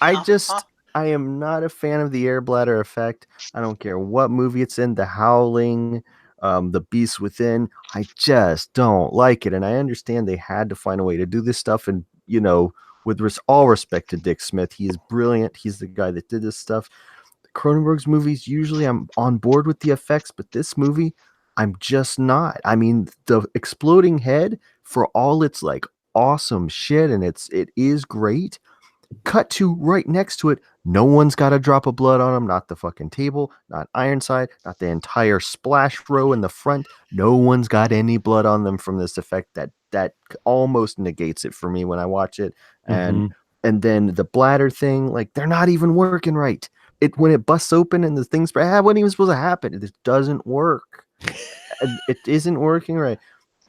I am not a fan of the air bladder effect. I don't care what movie it's in, The Howling, The Beast Within. I just don't like it. And I understand they had to find a way to do this stuff. And, you know, with all respect to Dick Smith, he is brilliant. He's the guy that did this stuff. Cronenberg's movies, usually I'm on board with the effects, but this movie, I'm just not. I mean, the exploding head, for all its like awesome shit, and it is great. Cut to right next to it, no one's got a drop of blood on them. Not the fucking table, not Ironside, not the entire splash row in the front. No one's got any blood on them from this effect. That almost negates it for me when I watch it. And then the bladder thing, like they're not even working right. When it busts open and the things wasn't even supposed to happen. It just doesn't work. It isn't working right.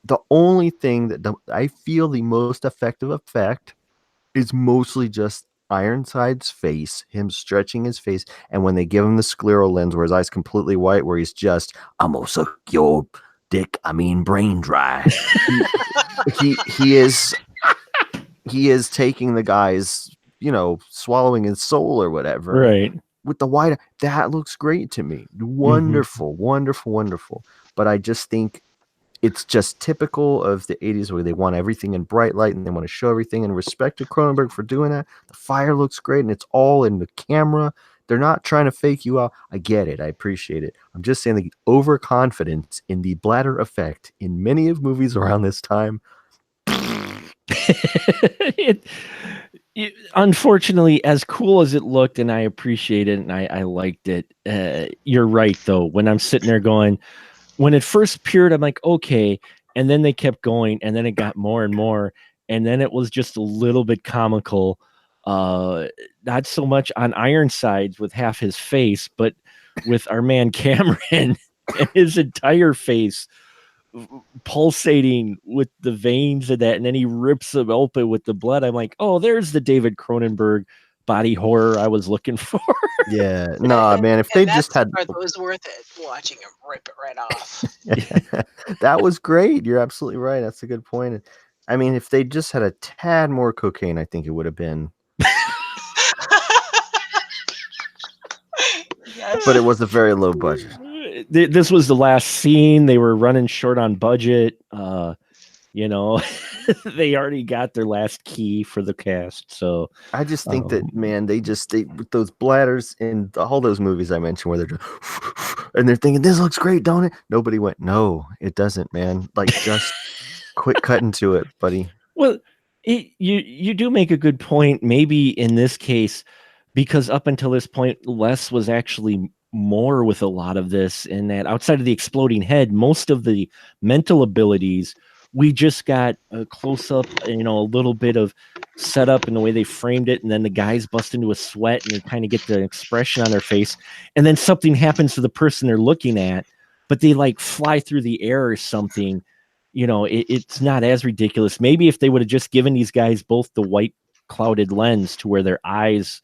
The only thing that I feel the most effective effect is mostly just Ironside's face, him stretching his face, and when they give him the scleral lens where his eyes completely white, where he's just, I'm gonna suck your dick, brain dry. he is taking the guy's, swallowing his soul or whatever. Right. With the white, that looks great to me. Wonderful, wonderful, wonderful. But I just think it's just typical of the 80s where they want everything in bright light and they want to show everything, and respect to Cronenberg for doing that. The fire looks great and it's all in the camera. They're not trying to fake you out. I get it. I appreciate it. I'm just saying the overconfidence in the bladder effect in many of movies around this time. Unfortunately, as cool as it looked, and I appreciate it and I liked it, you're right, though. When I'm sitting there going, when it first appeared, I'm like, okay. And then they kept going, and then it got more and more. And then it was just a little bit comical. Not so much on Ironsides with half his face, but with our man Cameron and his entire face pulsating with the veins of that. And then he rips them open with the blood. I'm like, oh, there's the David Cronenberg body horror I was looking for. Yeah, no, man. If they just had, it was worth it watching him rip it right off. That was great. You're absolutely right. That's a good point. I mean, if they just had a tad more cocaine, I think it would have been. Yes. But it was a very low budget. This was the last scene. They were running short on budget. They already got their last key for the cast. So I just think that, man, they with those bladders in all those movies I mentioned where they're just, and they're thinking, this looks great, don't it? Nobody went, no, it doesn't, man. Like, just quit cutting to it, buddy. Well, you do make a good point. Maybe in this case, because up until this point, less was actually more with a lot of this, in that outside of the exploding head, most of the mental abilities, we just got a close up, a little bit of setup in the way they framed it. And then the guys bust into a sweat and you kind of get the expression on their face. And then something happens to the person they're looking at, but they like fly through the air or something. It's not as ridiculous. Maybe if they would have just given these guys both the white clouded lens to where their eyes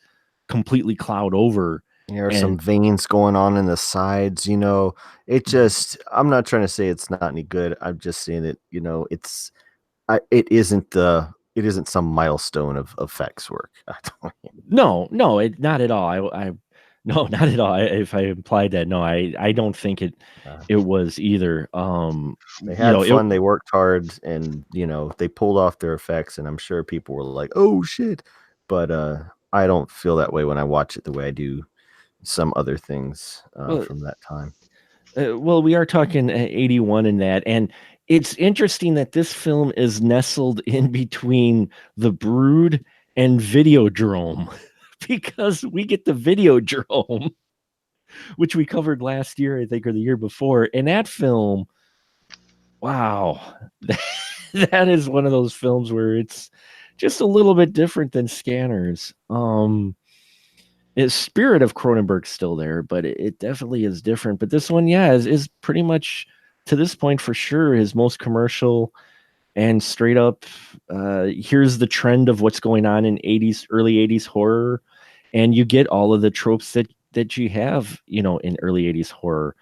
completely cloud over. There are some veins going on in the sides, it just, I'm not trying to say it's not any good. I'm just saying that, it isn't some milestone of effects work. No, not at all. No, not at all. If I implied that, no, I don't think it was either. They had fun. They worked hard, and they pulled off their effects. And I'm sure people were like, "Oh shit!" But I don't feel that way when I watch it the way I do some other things from that time. Well, we are talking 81 in that, and it's interesting that this film is nestled in between The Brood and Videodrome. Because we get the Videodrome, which we covered last year, I think, or the year before. And that film, wow, that is one of those films where it's just a little bit different than Scanners. The spirit of Cronenberg's still there, but it definitely is different. But this one, yeah, is pretty much to this point for sure his most commercial and straight up. Here's the trend of what's going on in early 80s horror, and you get all of the tropes that you have, in early 80s horror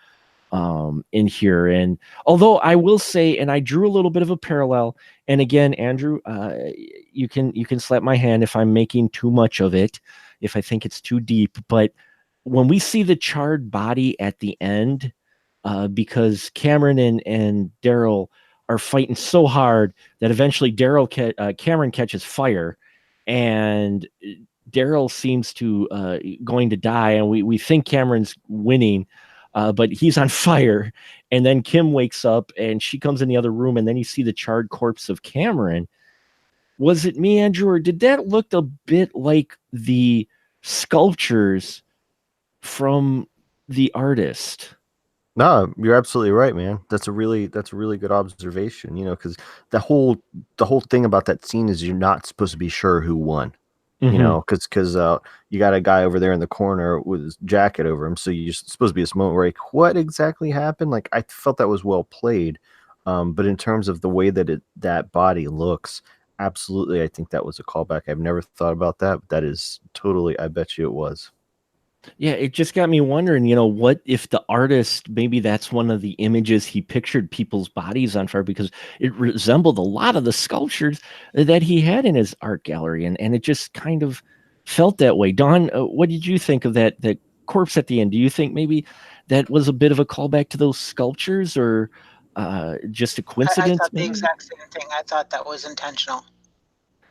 in here. And although I will say, and I drew a little bit of a parallel, and again, Andrew, you can slap my hand if I'm making too much of it, if I think it's too deep. But when we see the charred body at the end, because Cameron and Daryl are fighting so hard that eventually Cameron catches fire, and Daryl seems to going to die, and we think Cameron's winning, but he's on fire. And then Kim wakes up and she comes in the other room, and then you see the charred corpse of Cameron. Was it me, Andrew, or did that look a bit like the sculptures from The Artist? No, you're absolutely right, man. That's a really good observation. Because the whole thing about that scene is you're not supposed to be sure who won. Because you got a guy over there in the corner with his jacket over him, so you're supposed to be this moment where like, what exactly happened? Like, I felt that was well played, but in terms of the way that body looks, absolutely, I think that was a callback. I've never thought about that, but that is totally, I bet you it was. Yeah, it just got me wondering, what if The Artist, maybe that's one of the images he pictured people's bodies on fire, because it resembled a lot of the sculptures that he had in his art gallery. And it just kind of felt that way. Dawn, what did you think of that corpse at the end? Do you think maybe that was a bit of a callback to those sculptures, or just a coincidence? I thought the exact same thing. I thought that was intentional.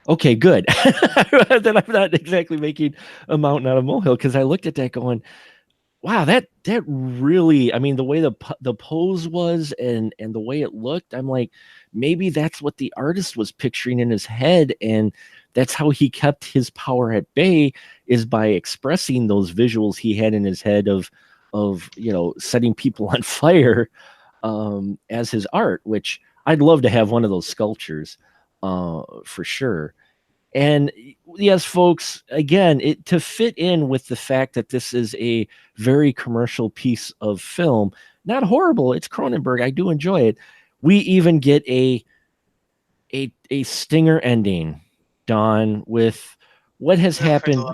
Okay, good. Then I'm not exactly making a mountain out of a molehill, because I looked at that going, wow, that really, I mean, the way the pose was and the way it looked, I'm like, maybe that's what the artist was picturing in his head, and that's how he kept his power at bay, is by expressing those visuals he had in his head of setting people on fire as his art, which I'd love to have one of those sculptures. For sure. And yes, folks, again, to fit in with the fact that this is a very commercial piece of film, not horrible. It's Cronenberg. I do enjoy it. We even get a stinger ending, Dawn, with what has happened.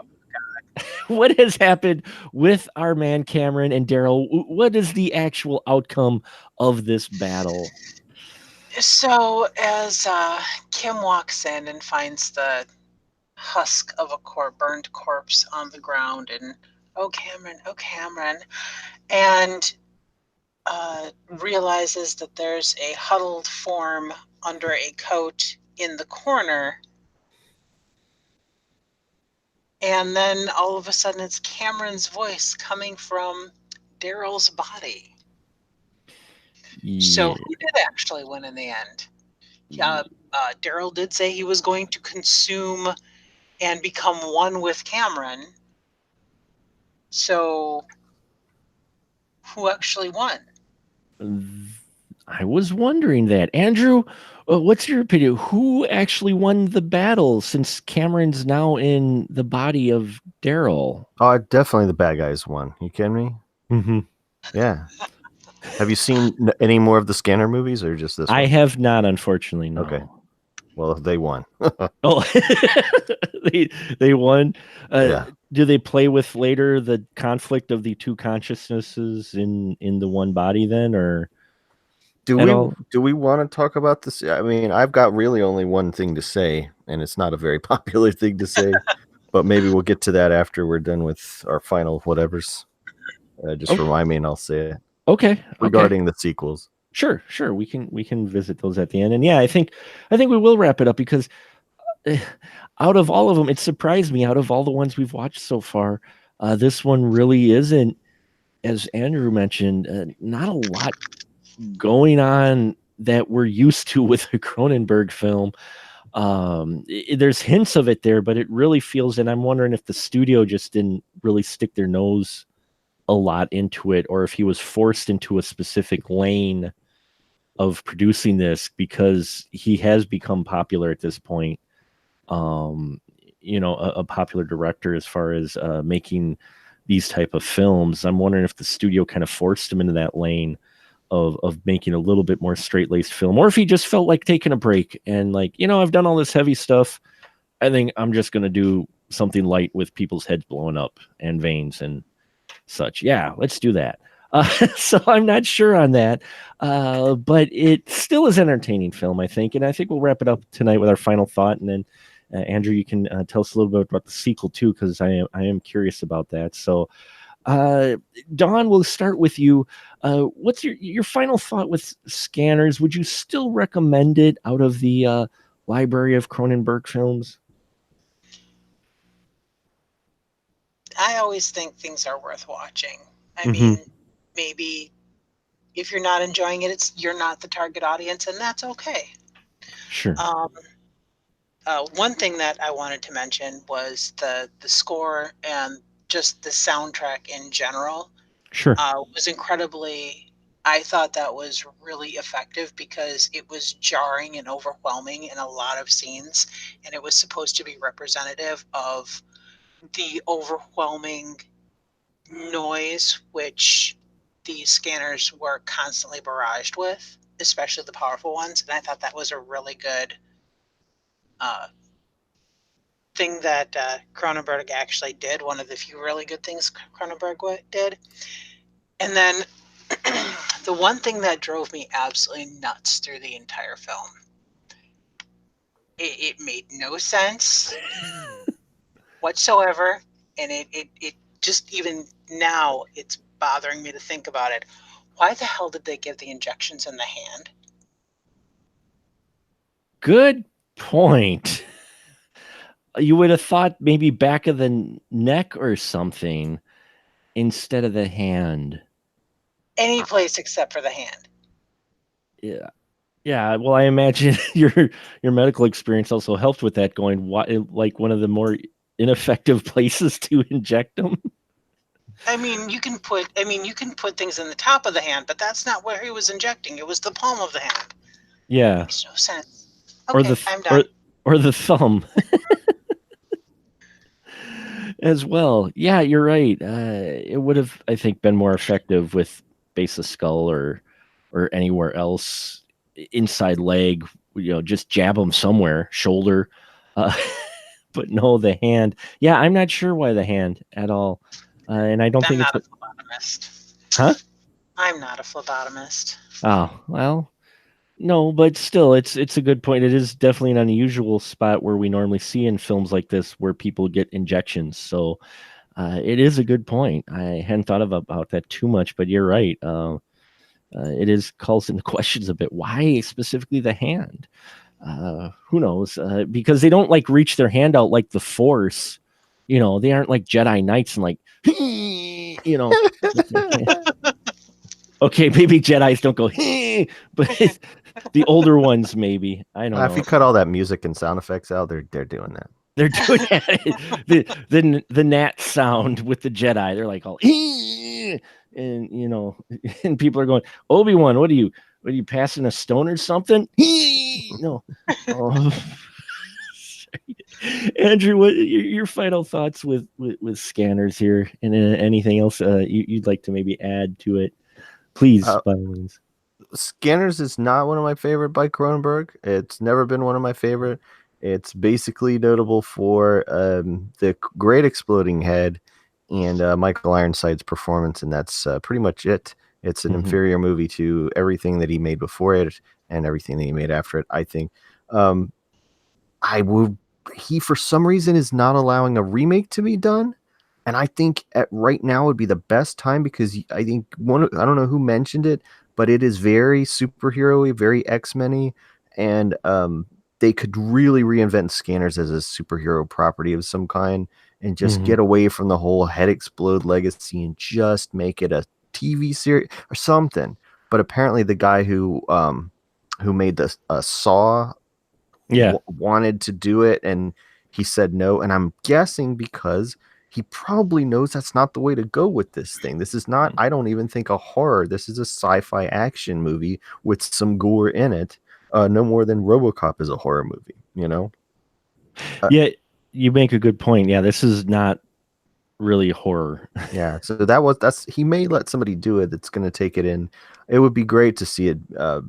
What has happened with our man Cameron and Daryl? What is the actual outcome of this battle? So as Kim walks in and finds the husk of a burned corpse on the ground, and oh Cameron, and realizes that there's a huddled form under a coat in the corner, and then all of a sudden it's Cameron's voice coming from Daryl's body. Yeah. So who did actually win in the end? Daryl did say he was going to consume and become one with Cameron. So who actually won? I was wondering that. Andrew, what's your opinion? Who actually won the battle, since Cameron's now in the body of Daryl? Oh, definitely the bad guys won. You kidding me? Mm-hmm. Yeah. Have you seen any more of the Scanner movies, or just this one? I have not, unfortunately, no. Okay. Well, they won. Oh, they won. Yeah. Do they play with later the conflict of the two consciousnesses in the one body then, or do we want to talk about this? I mean, I've got really only one thing to say, and it's not a very popular thing to say, but maybe we'll get to that after we're done with our final whatevers. Just remind me and I'll say it. Okay. Regarding the sequels. Sure. We can visit those at the end. And yeah, I think we will wrap it up, because out of all of them, it surprised me, out of all the ones we've watched so far, this one really isn't, as Andrew mentioned, not a lot going on that we're used to with a Cronenberg film. There's hints of it there, but it really feels, and I'm wondering if the studio just didn't really stick their nose a lot into it, or if he was forced into a specific lane of producing this, because he has become popular at this point. a popular director as far as making these type of films. I'm wondering if the studio kind of forced him into that lane of making a little bit more straight-laced film, or if he just felt like taking a break and like, I've done all this heavy stuff. I think I'm just going to do something light with people's heads blowing up and veins and such. Yeah, let's do that. So I'm not sure on that, but it still is an entertaining film, I think. And I think we'll wrap it up tonight with our final thought. And then, Andrew, you can tell us a little bit about the sequel too, because I am curious about that. So, Dawn, we'll start with you. What's your final thought with Scanners? Would you still recommend it out of the library of Cronenberg films? I always think things are worth watching. I mean, maybe if you're not enjoying it, you're not the target audience, and that's okay. Sure. One thing that I wanted to mention was the score and just the soundtrack in general. Sure. Was incredibly. I thought that was really effective because it was jarring and overwhelming in a lot of scenes, and it was supposed to be representative of the overwhelming noise which these scanners were constantly barraged with, especially the powerful ones. And I thought that was a really good thing that Cronenberg actually did. One of the few really good things Cronenberg did. And then the one thing that drove me absolutely nuts through the entire film, it made no sense whatsoever, and it just, even now, it's bothering me to think about it. Why the hell did they give the injections in the hand? Good point. You would have thought maybe back of the neck or something instead of the hand. Any place except for the hand. Yeah. Well, I imagine your medical experience also helped with that. Going like one of the more ineffective places to inject them. I mean, you can put things in the top of the hand, but that's not where he was injecting. It was the palm of the hand. Yeah. It makes no sense. Okay, I'm done. Or the thumb. As well. Yeah, you're right. It would have, I think, been more effective with base of skull or anywhere else, inside leg, just jab them somewhere, shoulder. But no, the hand. Yeah, I'm not sure why the hand at all. And I don't think it's a phlebotomist. Huh? I'm not a phlebotomist. Oh, well, no, but still, it's a good point. It is definitely an unusual spot where we normally see in films like this where people get injections. So it is a good point. I hadn't thought about that too much, but you're right. It is calls into questions a bit. Why specifically the hand? Who knows? Because they don't like reach their hand out like the Force. They aren't like Jedi Knights and like, Okay, maybe Jedis don't go, but the older ones maybe. I don't know. If you cut all that music and sound effects out, they're doing that. They're doing that. the gnat sound with the Jedi. They're like all, and and people are going, Obi-Wan, what are you passing a stone or something? No. Oh. Andrew, what your final thoughts with Scanners here, and anything else you'd like to maybe add to it? Please, by all means. Scanners is not one of my favorite by Cronenberg. It's never been one of my favorite. It's basically notable for the great exploding head and Michael Ironside's performance, and that's pretty much it. It's an inferior movie to everything that he made before it and everything that he made after it, I think. He, for some reason, is not allowing a remake to be done. And I think right now would be the best time, because I think I don't know who mentioned it, but it is very superhero-y, very X-Men-y, and they could really reinvent Scanners as a superhero property of some kind and just get away from the whole head explode legacy and just make it a TV series or something. But apparently the guy who made the Saw wanted to do it, and he said no. And I'm guessing because he probably knows that's not the way to go with this thing. This is not, I don't even think, a horror. This is a sci-fi action movie with some gore in it. No more than RoboCop is a horror movie, Yeah, You make a good point. Yeah, this is not really horror. Yeah, so that's he may let somebody do it that's going to take it in. It would be great to see it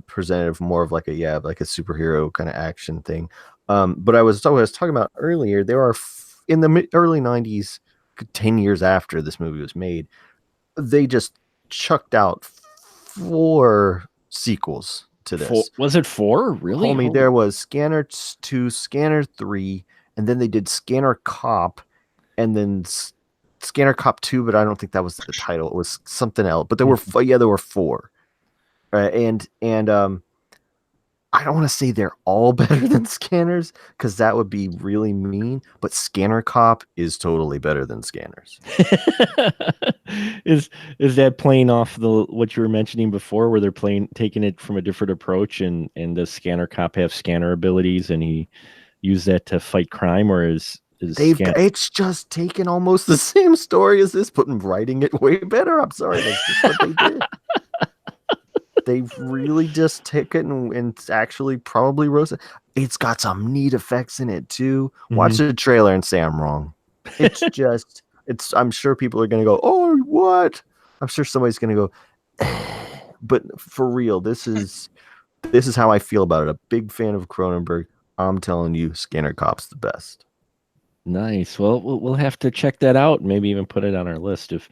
presented more of like a superhero kind of action thing. But I was talking about earlier, there are in the early 90s, 10 years after this movie was made, they just chucked out 4 sequels to this. Was it 4? Really? Homie, there was Scanner 2, Scanner 3, and then they did Scanner Cop, and then Scanner Cop 2, but I don't think that was the title. It was something else. But there were 4. And I don't want to say they're all better than Scanners, because that would be really mean, but Scanner Cop is totally better than Scanners. Is that playing off what you were mentioning before, where they're taking it from a different approach, and does Scanner Cop have scanner abilities and he used that to fight crime, or it's just taken almost the same story as this, but writing it way better. I'm sorry, that's just what they did. They've really just taken and actually probably wrote it. It's got some neat effects in it too. Watch the trailer and say I'm wrong. It's just, I'm sure people are going to go, oh, what? I'm sure somebody's going to go, but for real, this is how I feel about it. A big fan of Cronenberg. I'm telling you, Scanner Cop's the best. Nice. Well, we'll have to check that out. Maybe even put it on our list. If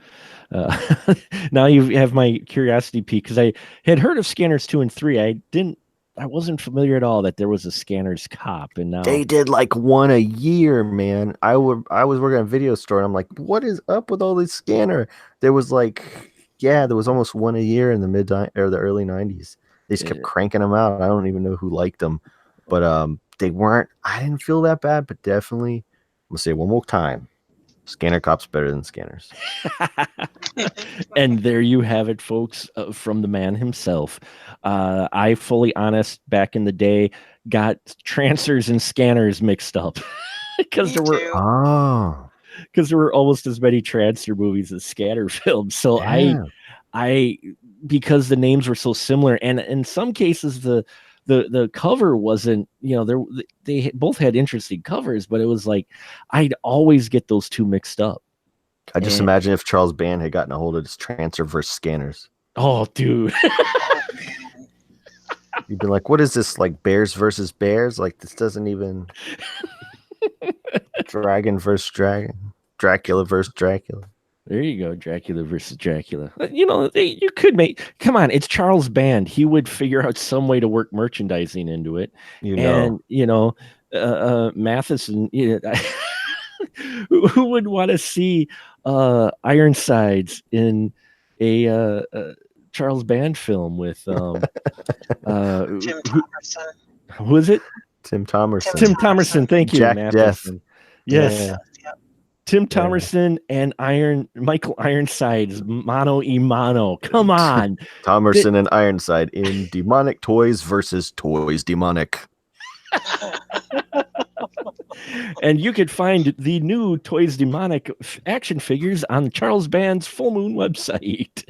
now you have my curiosity peak, because I had heard of Scanners 2 and 3. I wasn't familiar at all that there was a Scanners Cop, and now they did like one a year, man. I was working at a video store, and I'm like, what is up with all these Scanner? There was there was almost one a year in the early 90s. They just kept cranking them out. I don't even know who liked them, but they weren't. I didn't feel that bad, but definitely. I'm going to say it one more time. Scanner Cop's better than Scanners. And there you have it, folks, from the man himself. I fully honest, back in the day, got Trancers and Scanners mixed up. Because there were almost as many Trancer movies as Scanner films. So yeah. I because the names were so similar, and in some cases the cover wasn't, they both had interesting covers, but it was like I'd always get those two mixed up. I just imagine if Charles Band had gotten a hold of this Trancer versus Scanners. Oh, dude. You'd be like, what is this, like Bears versus Bears? Like, this doesn't even Dragon versus Dragon, Dracula versus Dracula. There you go, Dracula versus Dracula. You could come on, it's Charles Band. He would figure out some way to work merchandising into it. And Matheson, who would want to see Ironsides in a Charles Band film with Tim Thomerson? Who is it? Tim Thomerson. Tim Thomerson. Thank you, Jack Matheson. Death. Yes. Yeah. Tim Thomerson and Michael Ironsides, mano y mano. Come on. Thomerson and Ironside in Demonic Toys versus Toys Demonic. And you could find the new Toys Demonic action figures on Charles Band's Full Moon website.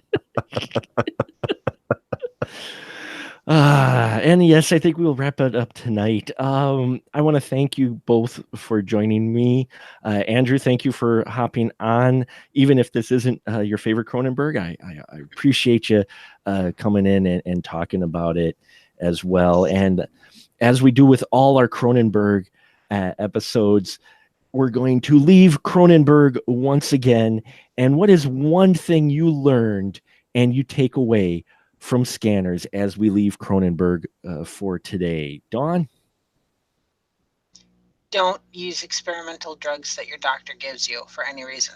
And yes, I think we'll wrap it up tonight. I want to thank you both for joining me. Andrew, thank you for hopping on. Even if this isn't your favorite Cronenberg, I appreciate you coming in and talking about it as well. And as we do with all our Cronenberg episodes, we're going to leave Cronenberg once again. And what is one thing you learned and you take away from Scanners as we leave Cronenberg for today? Dawn? Don't use experimental drugs that your doctor gives you for any reason.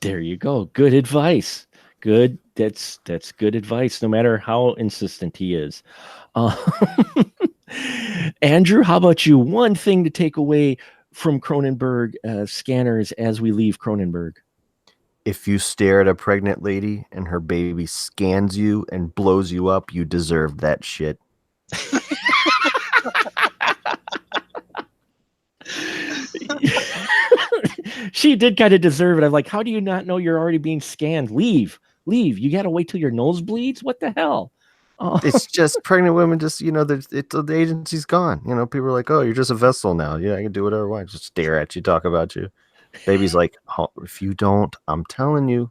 There you go. Good advice. Good. That's good advice, no matter how insistent he is. Andrew, how about you? One thing to take away from Cronenberg Scanners as we leave Cronenberg? If you stare at a pregnant lady and her baby scans you and blows you up, you deserve that shit. She did kind of deserve it. I'm like, how do you not know you're already being scanned? Leave. You got to wait till your nose bleeds? What the hell? Oh. It's just pregnant women. Just the agency's gone. People are like, "Oh, you're just a vessel now. Yeah, I can do whatever I want. Just stare at you, talk about you." Baby's like, oh, "If you don't, I'm telling you."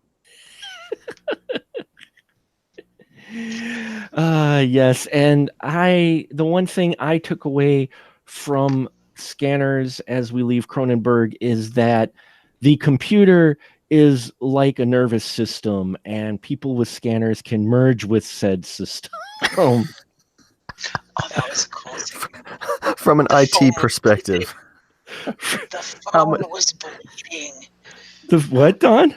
Yes, and the one thing I took away from Scanners as we leave Cronenberg is that the computer is like a nervous system, and people with scanners can merge with said system. Oh, that was a cool thing. From an IT perspective. The phone was bleeding. The what, Don?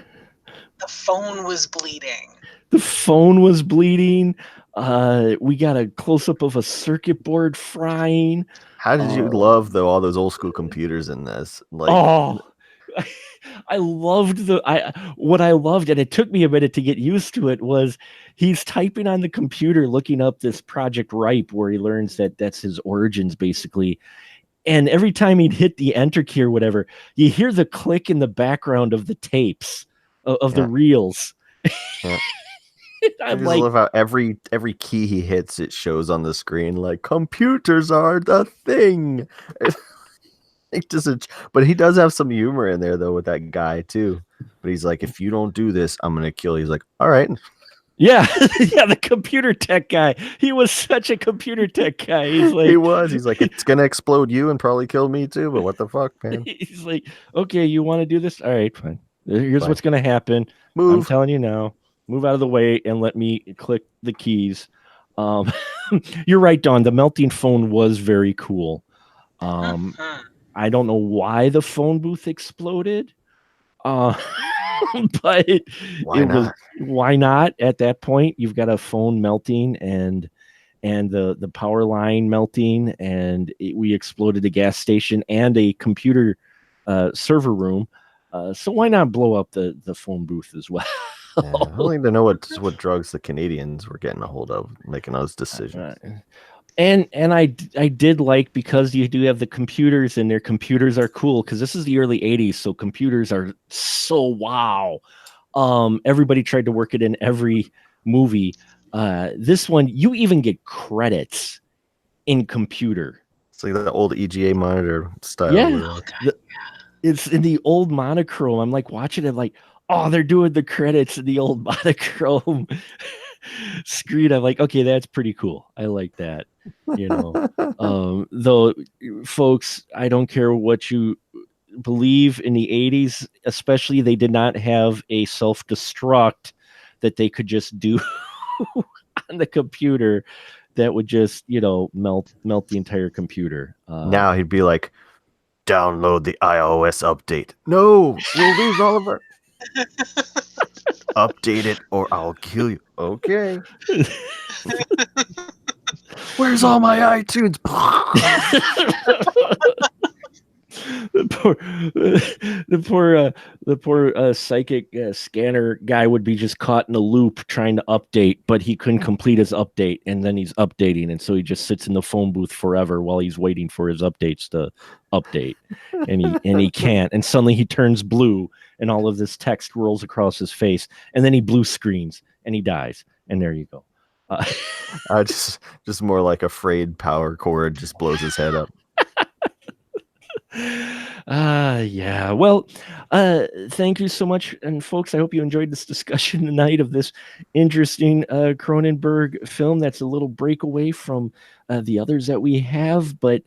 The phone was bleeding. The phone was bleeding. We got a close-up of a circuit board frying. How did you love all those old school computers in this? I loved what I loved, and it took me a minute to get used to it, was he's typing on the computer, looking up this Project Ripe, where he learns that that's his origins, basically. And every time he'd hit the enter key or whatever, you hear the click in the background of the tapes of the reels. Yeah. I just love how every key he hits, it shows on the screen like computers are the thing. But he does have some humor in there though with that guy too. But he's like, if you don't do this, I'm gonna kill you. He's like, all right. Yeah, the computer tech guy. He was such a computer tech guy. He's like, it's gonna explode you and probably kill me too. But what the fuck, man? He's like, okay, you want to do this? All right, fine. Here's what's gonna happen. Move. I'm telling you now. Move out of the way and let me click the keys. You're right, Don. The melting phone was very cool. I don't know why the phone booth exploded. But why not? At that point, you've got a phone melting and the power line melting, and we exploded a gas station and a computer server room. So why not blow up the phone booth as well? Yeah, I don't even know what drugs the Canadians were getting a hold of, making those decisions. And I did like, because you do have the computers, and their computers are cool, because this is the early 80s, so computers are so wow. Everybody tried to work it in every movie. This one, you even get credits in computer. It's like the old EGA monitor style. Yeah, it's in the old monochrome. I'm like watching it, like, oh, they're doing the credits in the old monochrome screen. I'm like, okay, that's pretty cool. I like that. Though, folks, I don't care what you believe, in the 80s, especially, they did not have a self-destruct that they could just do on the computer that would just, melt the entire computer. Now he'd be like, download the iOS update. No, we'll lose all of our... Update it or I'll kill you. Okay. Where's all my iTunes? the poor psychic scanner guy would be just caught in a loop trying to update, but he couldn't complete his update, and then he's updating, and so he just sits in the phone booth forever while he's waiting for his updates to update, and he can't, and suddenly he turns blue, and all of this text rolls across his face, and then he blue screens, and he dies, and there you go. Just more like a frayed power cord just blows his head up. Yeah. Well, thank you so much. And folks, I hope you enjoyed this discussion tonight of this interesting Cronenberg film that's a little breakaway from the others that we have. But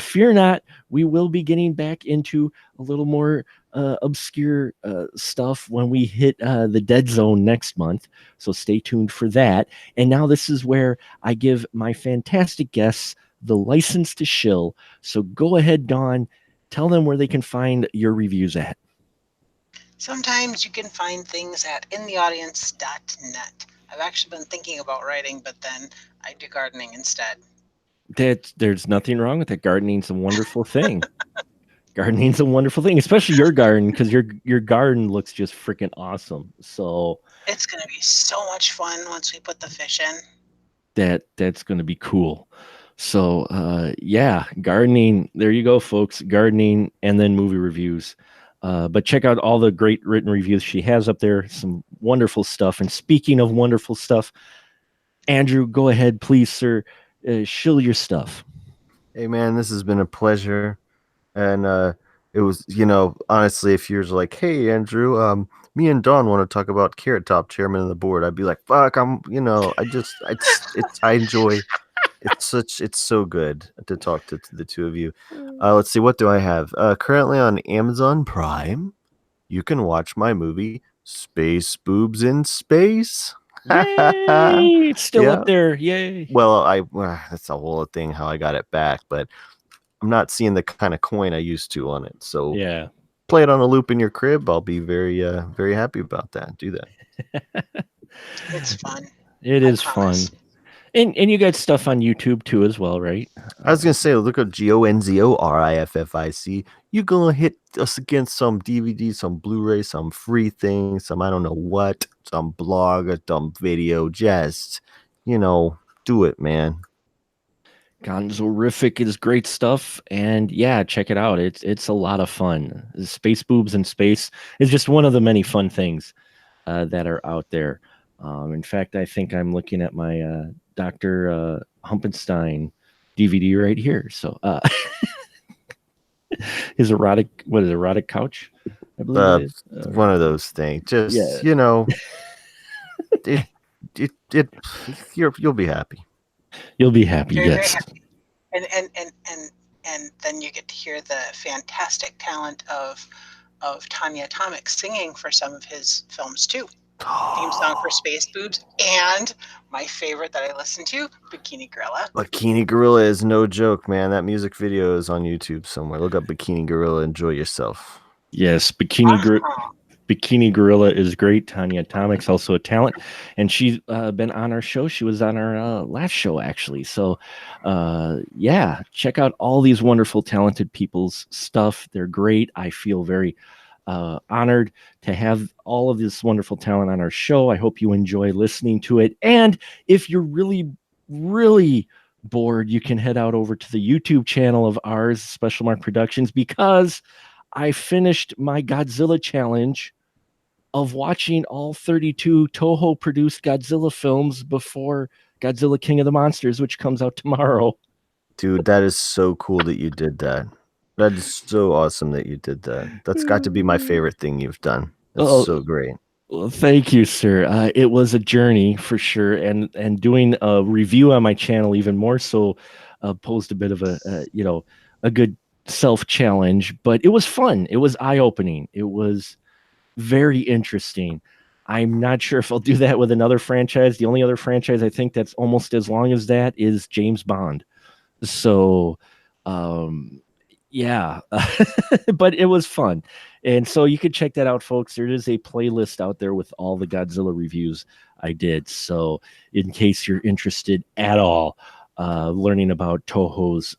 fear not, we will be getting back into a little more obscure stuff when we hit the Dead Zone next month. So stay tuned for that. And now this is where I give my fantastic guests the license to shill. So go ahead, Dawn. Tell them where they can find your reviews at. Sometimes you can find things at intheaudience.net. I've actually been thinking about writing, but then I do gardening instead. There's nothing wrong with it. Gardening's a wonderful thing. Gardening's a wonderful thing, especially your garden, because your garden looks just freaking awesome. So it's going to be so much fun once we put the fish in. That's going to be cool. So, yeah, gardening. There you go, folks. Gardening and then movie reviews. But check out all the great written reviews she has up there. Some wonderful stuff. And speaking of wonderful stuff, Andrew, go ahead, please, sir. Shill your stuff. Hey man, this has been a pleasure. And it was, honestly, if you're like, hey Andrew, me and Don want to talk about Carrot Top, chairman of the board, I'd be like, fuck, I enjoy it's so good to talk to the two of you. Let's see, what do I have? Currently on Amazon Prime, you can watch my movie Space Boobs in Space. Yay! It's still Yeah. up there. Yay. Well, that's a whole thing how I got it back, but I'm not seeing the kind of coin I used to on it. So yeah, play it on a loop in your crib. I'll be very very happy about that. Do that. It's fun. It is fun. And you got stuff on YouTube too as well, right? I was gonna say, look up GONZORIFFIC. You're gonna hit us against some DVD, some Blu-ray, some free thing, some I don't know what, some blog, or some video. Just do it, man. Gonzorific is great stuff, and yeah, check it out. It's a lot of fun. Space Boobs in Space is just one of the many fun things that are out there. In fact, I think I'm looking at my Dr. Humpenstein DVD right here. So his erotic couch, I believe it is. One of those things. Just you'll be happy. You'll be happy, Very, yes. very happy. And then you get to hear the fantastic talent of Tanya Atomic singing for some of his films too. Theme song for Space Boobs, and my favorite that I listen to, Bikini Gorilla. Bikini Gorilla is no joke, man. That music video is on YouTube somewhere. Look up Bikini Gorilla. Enjoy yourself. Yes, Bikini Gorilla is great. Tanya Atomic's also a talent, and she's been on our show. She was on our last show, actually. So, yeah, check out all these wonderful, talented people's stuff. They're great. I feel very honored to have all of this wonderful talent on our show. I hope you enjoy listening to it. And if you're really, really bored, you can head out over to the YouTube channel of ours, Special Mark Productions, because I finished my Godzilla challenge of watching all 32 Toho produced Godzilla films before Godzilla King of the Monsters, which comes out tomorrow. Dude, that is so cool that you did that. That is so awesome that you did that. That's got to be my favorite thing you've done. That's so great. Well, thank you, sir. It was a journey for sure, and doing a review on my channel even more so posed a bit of a good self challenge, but it was fun. It was eye opening. It was very interesting. I'm not sure if I'll do that with another franchise. The only other franchise I think that's almost as long as that is James Bond. So, yeah, but it was fun. And so you can check that out, folks. There is a playlist out there with all the Godzilla reviews I did. So in case you're interested at all, learning about Toho's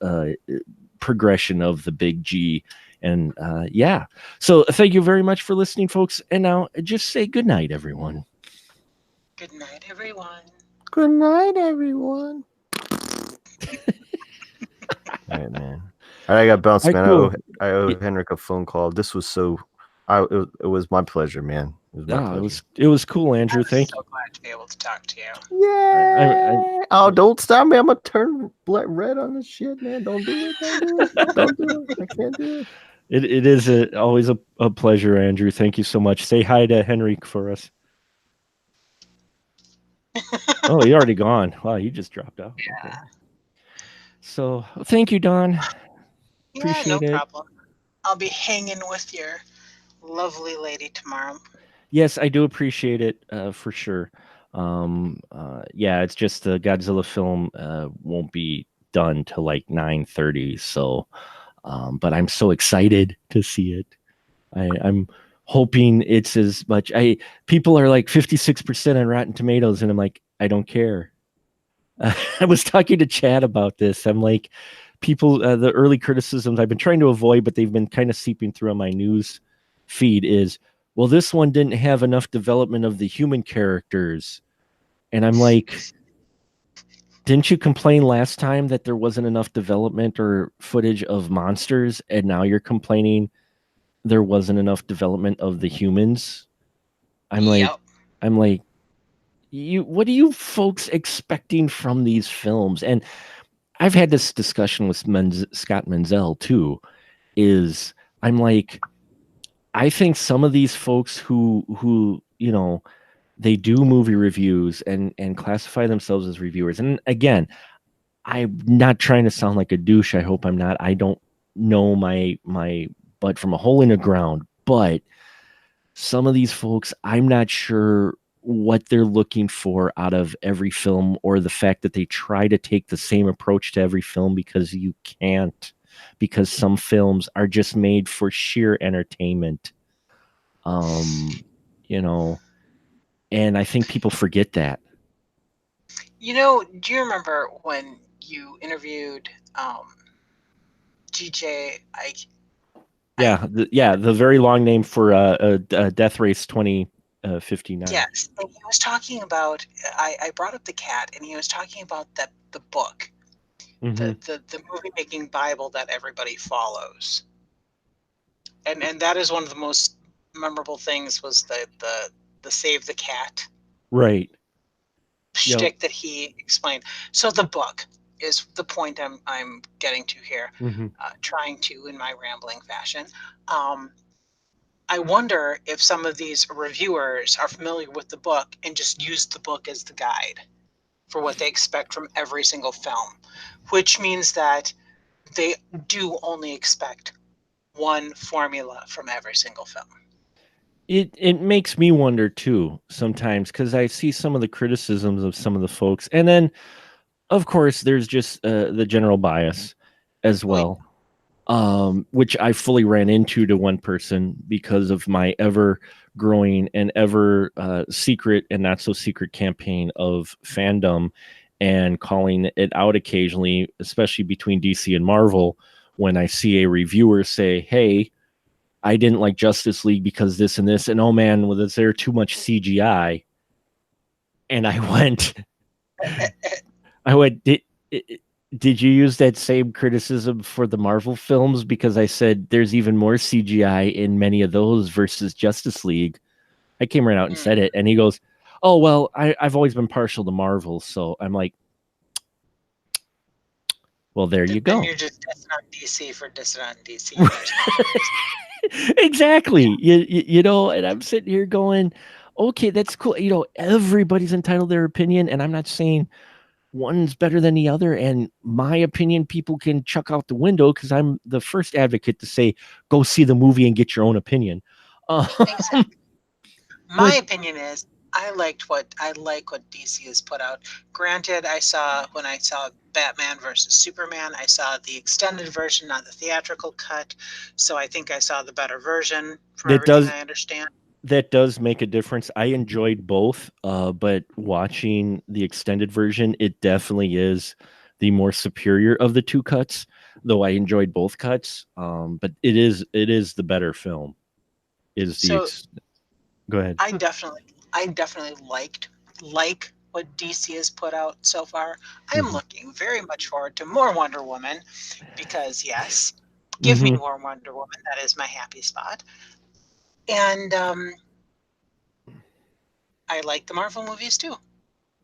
progression of the big G. And yeah, so thank you very much for listening, folks. And now just say good night, everyone. Good night, everyone. Good night, everyone. All right, man. All right, I got bounced, man. Cool. I owe Henrik a phone call. This was it was my pleasure, man. It was cool, Andrew. Thank you. I'm so glad to be able to talk to you. Yeah. Oh, don't stop me. I'm gonna turn red on this shit, man. Don't do it. Don't do it. I can't do it. It is always a pleasure, Andrew. Thank you so much. Say hi to Henrik for us. Oh, he already gone. Wow, he just dropped out. Yeah. Okay. So thank you, Don. Yeah, Appreciate no it. problem. I'll be hanging with your lovely lady tomorrow. Yes, I do appreciate it for sure. Yeah, it's just the Godzilla film won't be done till like 9:30. So, but I'm so excited to see it. I'm hoping it's as much. People are like 56% on Rotten Tomatoes, and I'm like, I don't care. I was talking to Chad about this. I'm like, people, the early criticisms I've been trying to avoid, but they've been kind of seeping through on my news feed is, well, this one didn't have enough development of the human characters. And I'm like, didn't you complain last time that there wasn't enough development or footage of monsters? And now you're complaining there wasn't enough development of the humans? I'm like, what are you folks expecting from these films? And I've had this discussion with Scott Menzel too. Is I'm like, I think some of these folks who they do movie reviews and classify themselves as reviewers. And again, I'm not trying to sound like a douche. I hope I'm not. I don't know my butt from a hole in the ground, but some of these folks, I'm not sure what they're looking for out of every film, or the fact that they try to take the same approach to every film, because you can't, because some films are just made for sheer entertainment. And I think people forget that. Do you remember when you interviewed GJ? The very long name for Death Race 2059. Yes, and he was talking about. I brought up the cat, and he was talking about the book, the movie making Bible that everybody follows, and that is one of the most memorable things, was the save the cat shtick that he explained. So the book is the point I'm getting to here, trying to, in my rambling fashion. I wonder if some of these reviewers are familiar with the book and just use the book as the guide for what they expect from every single film, which means that they do only expect one formula from every single film. It makes me wonder too sometimes, because I see some of the criticisms of some of the folks, and then of course there's just the general bias as well, which I fully ran into to one person because of my ever growing and ever secret and not so secret campaign of fandom, and calling it out occasionally, especially between DC and Marvel, when I see a reviewer say, hey, I didn't like Justice League because this and this, and oh man, was there too much CGI? And I went, did you use that same criticism for the Marvel films? Because I said there's even more CGI in many of those versus Justice League. I came right out and said it, and he goes, oh, well, I've always been partial to Marvel. So I'm like, well, there you go. Then you're just dissing on DC for dissing on DC. Exactly. And I'm sitting here going, okay, that's cool. Everybody's entitled to their opinion, and I'm not saying one's better than the other, and my opinion people can chuck out the window, because I'm the first advocate to say, go see the movie and get your own opinion. Exactly. My opinion is, I like what DC has put out. Granted, when I saw Batman versus Superman, I saw the extended version, not the theatrical cut. So I think I saw the better version for everything I understand. That does make a difference. I enjoyed both, but watching the extended version, it definitely is the more superior of the two cuts, though I enjoyed both cuts. But it is the better film. Go ahead. I definitely like what DC has put out so far. I am looking very much forward to more Wonder Woman, because yes, give me more Wonder Woman. That is my happy spot. And I like the Marvel movies too,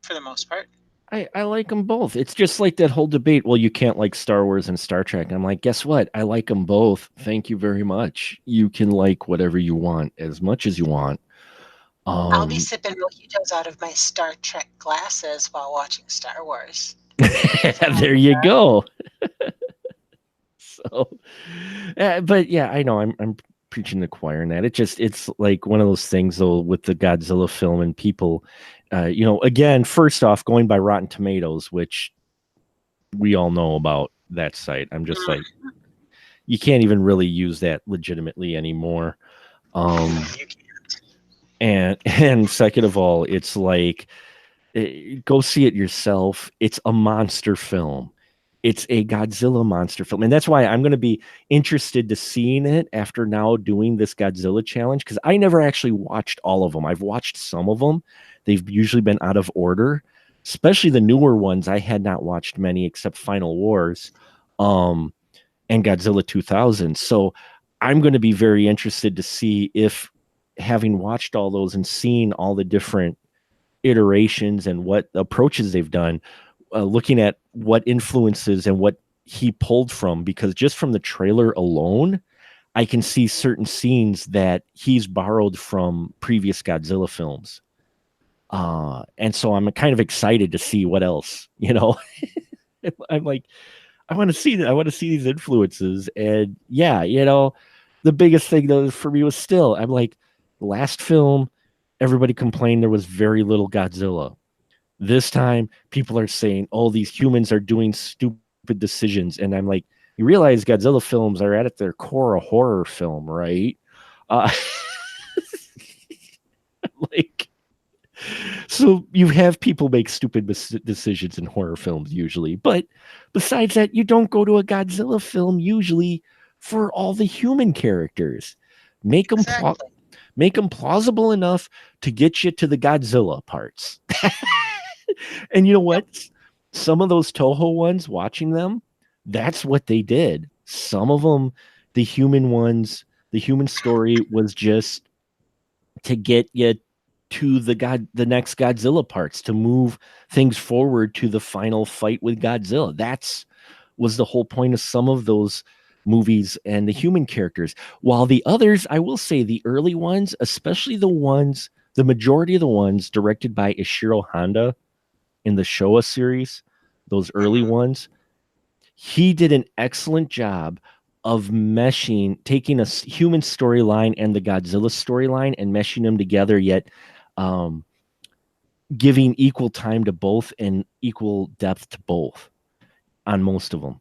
for the most part. I like them both. It's just like that whole debate. Well, you can't like Star Wars and Star Trek. I'm like, guess what? I like them both. Thank you very much. You can like whatever you want, as much as you want. I'll be sipping mojitos out of my Star Trek glasses while watching Star Wars. There you go. So, but yeah, I know I'm preaching the choir in that. It's like one of those things though with the Godzilla film, and people, again, first off, going by Rotten Tomatoes, which we all know about that site. I'm just like, you can't even really use that legitimately anymore. And second of all, it's like, go see it yourself. It's a monster film. It's a Godzilla monster film. And that's why I'm going to be interested to seeing it after now doing this Godzilla challenge, because I never actually watched all of them. I've watched some of them. They've usually been out of order, especially the newer ones. I had not watched many except Final Wars and Godzilla 2000. So I'm going to be very interested to see if, having watched all those and seeing all the different iterations and what approaches they've done, looking at what influences and what he pulled from, because just from the trailer alone, I can see certain scenes that he's borrowed from previous Godzilla films. And so I'm kind of excited to see what else, I'm like, I want to see that. I want to see these influences. And yeah, the biggest thing though for me was still, I'm like, last film, everybody complained there was very little Godzilla. This time, people are saying, oh, these humans are doing stupid decisions. And I'm like, you realize Godzilla films are at their core a horror film, right? Like, so you have people make stupid decisions in horror films usually. But besides that, you don't go to a Godzilla film usually for all the human characters. Make them Exactly. make them plausible enough to get you to the Godzilla parts. And you know what? Some of those Toho ones, watching them, that's what they did. Some of them, the human ones, the human story was just to get you to the next Godzilla parts, to move things forward to the final fight with Godzilla. That's was the whole point of some of those movies and the human characters. While the others, I will say the early ones, especially the majority of the ones directed by Ishiro Honda in the Showa series, those early ones, he did an excellent job of taking a human storyline and the Godzilla storyline and meshing them together, yet giving equal time to both and equal depth to both on most of them.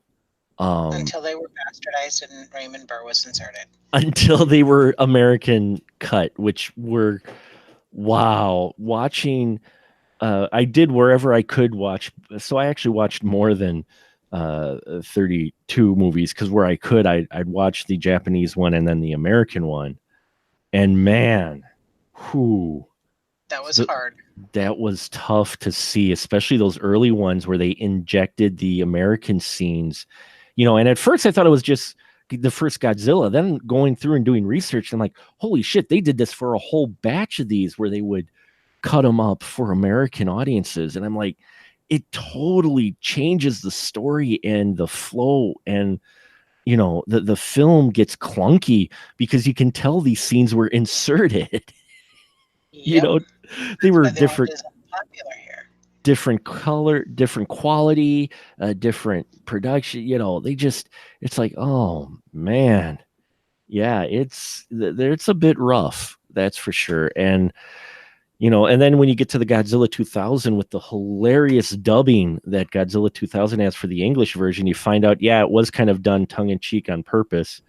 Until they were bastardized and Raymond Burr was inserted. Until they were American cut, which were, wow, watching. I did wherever I could watch. So I actually watched more than 32 movies, because where I could, I'd watch the Japanese one and then the American one. And man, that was hard. That was tough to see, especially those early ones where they injected the American scenes, and at first I thought it was just the first Godzilla. Then going through and doing research, I'm like, holy shit, they did this for a whole batch of these where they would cut them up for American audiences. And I'm like, it totally changes the story and the flow, and the film gets clunky because you can tell these scenes were inserted. Yep. They were different, popular here. Different color, different quality, different production. It's like, oh man, yeah, it's a bit rough, that's for sure. And and then when you get to the Godzilla 2000 with the hilarious dubbing that Godzilla 2000 has for the English version, you find out, yeah, it was kind of done tongue in cheek on purpose.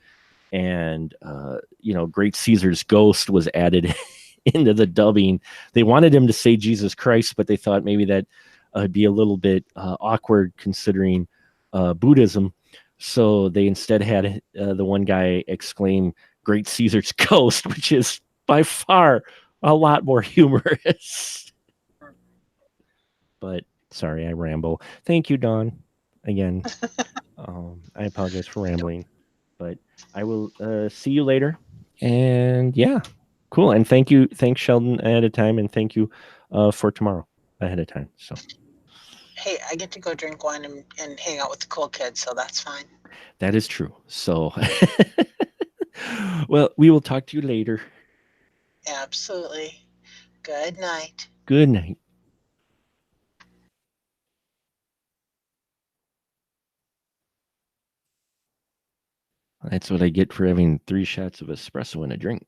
And, Great Caesar's ghost was added into the dubbing. They wanted him to say Jesus Christ, but they thought maybe that would be a little bit awkward considering Buddhism. So they instead had the one guy exclaim Great Caesar's ghost, which is by far a lot more humorous. But sorry, I ramble. Thank you, Dawn. Again, I apologize for rambling, but I will see you later. And yeah, cool. And thanks Sheldon ahead of time, and thank you for tomorrow ahead of time. So hey, I get to go drink wine and hang out with the cool kids, so that's fine. That is true. So well, we will talk to you later. Absolutely. Good night. Good night. That's what I get for having 3 shots of espresso in a drink.